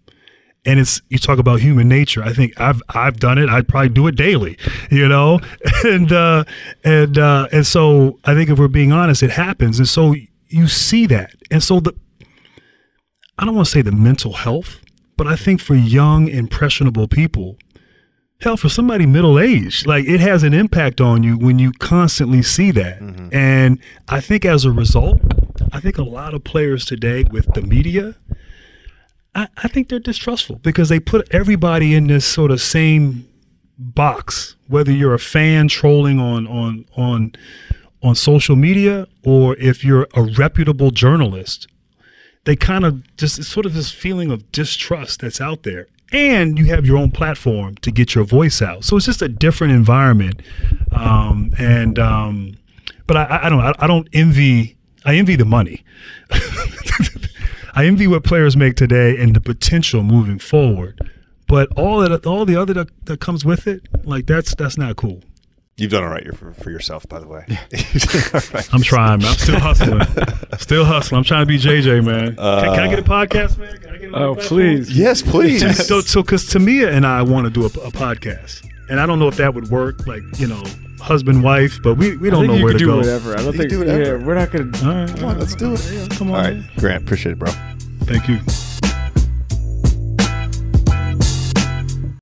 And you talk about human nature. I think I've done it. I'd probably do it daily, and so I think if we're being honest, it happens. And so you see that. And so I don't want to say the mental health, but I think for young, impressionable people, hell, for somebody middle-aged, like it has an impact on you when you constantly see that. Mm-hmm. And I think as a result, I think a lot of players today with the media, I think they're distrustful because they put everybody in this sort of same box, whether you're a fan trolling on social media or if you're a reputable journalist. They kind of just, it's sort of this feeling of distrust that's out there. And you have your own platform to get your voice out. So it's just a different environment. But I don't envy, I envy the money. I envy what players make today and the potential moving forward. But all the other that comes with it, like that's not cool. You've done all right for yourself, by the way. Right. I'm trying, man. I'm still hustling. I'm trying to be JJ, man. Can I get a podcast, man? Can I get a podcast? Please. Yes, please. So, because Tamia and I want to do a podcast, and I don't know if that would work, like, husband, wife, but we don't know where to go. Whatever. I don't think. Yeah, we're not gonna. All right, come on, let's do it. Come on. All right, Grant, appreciate it, bro. Thank you.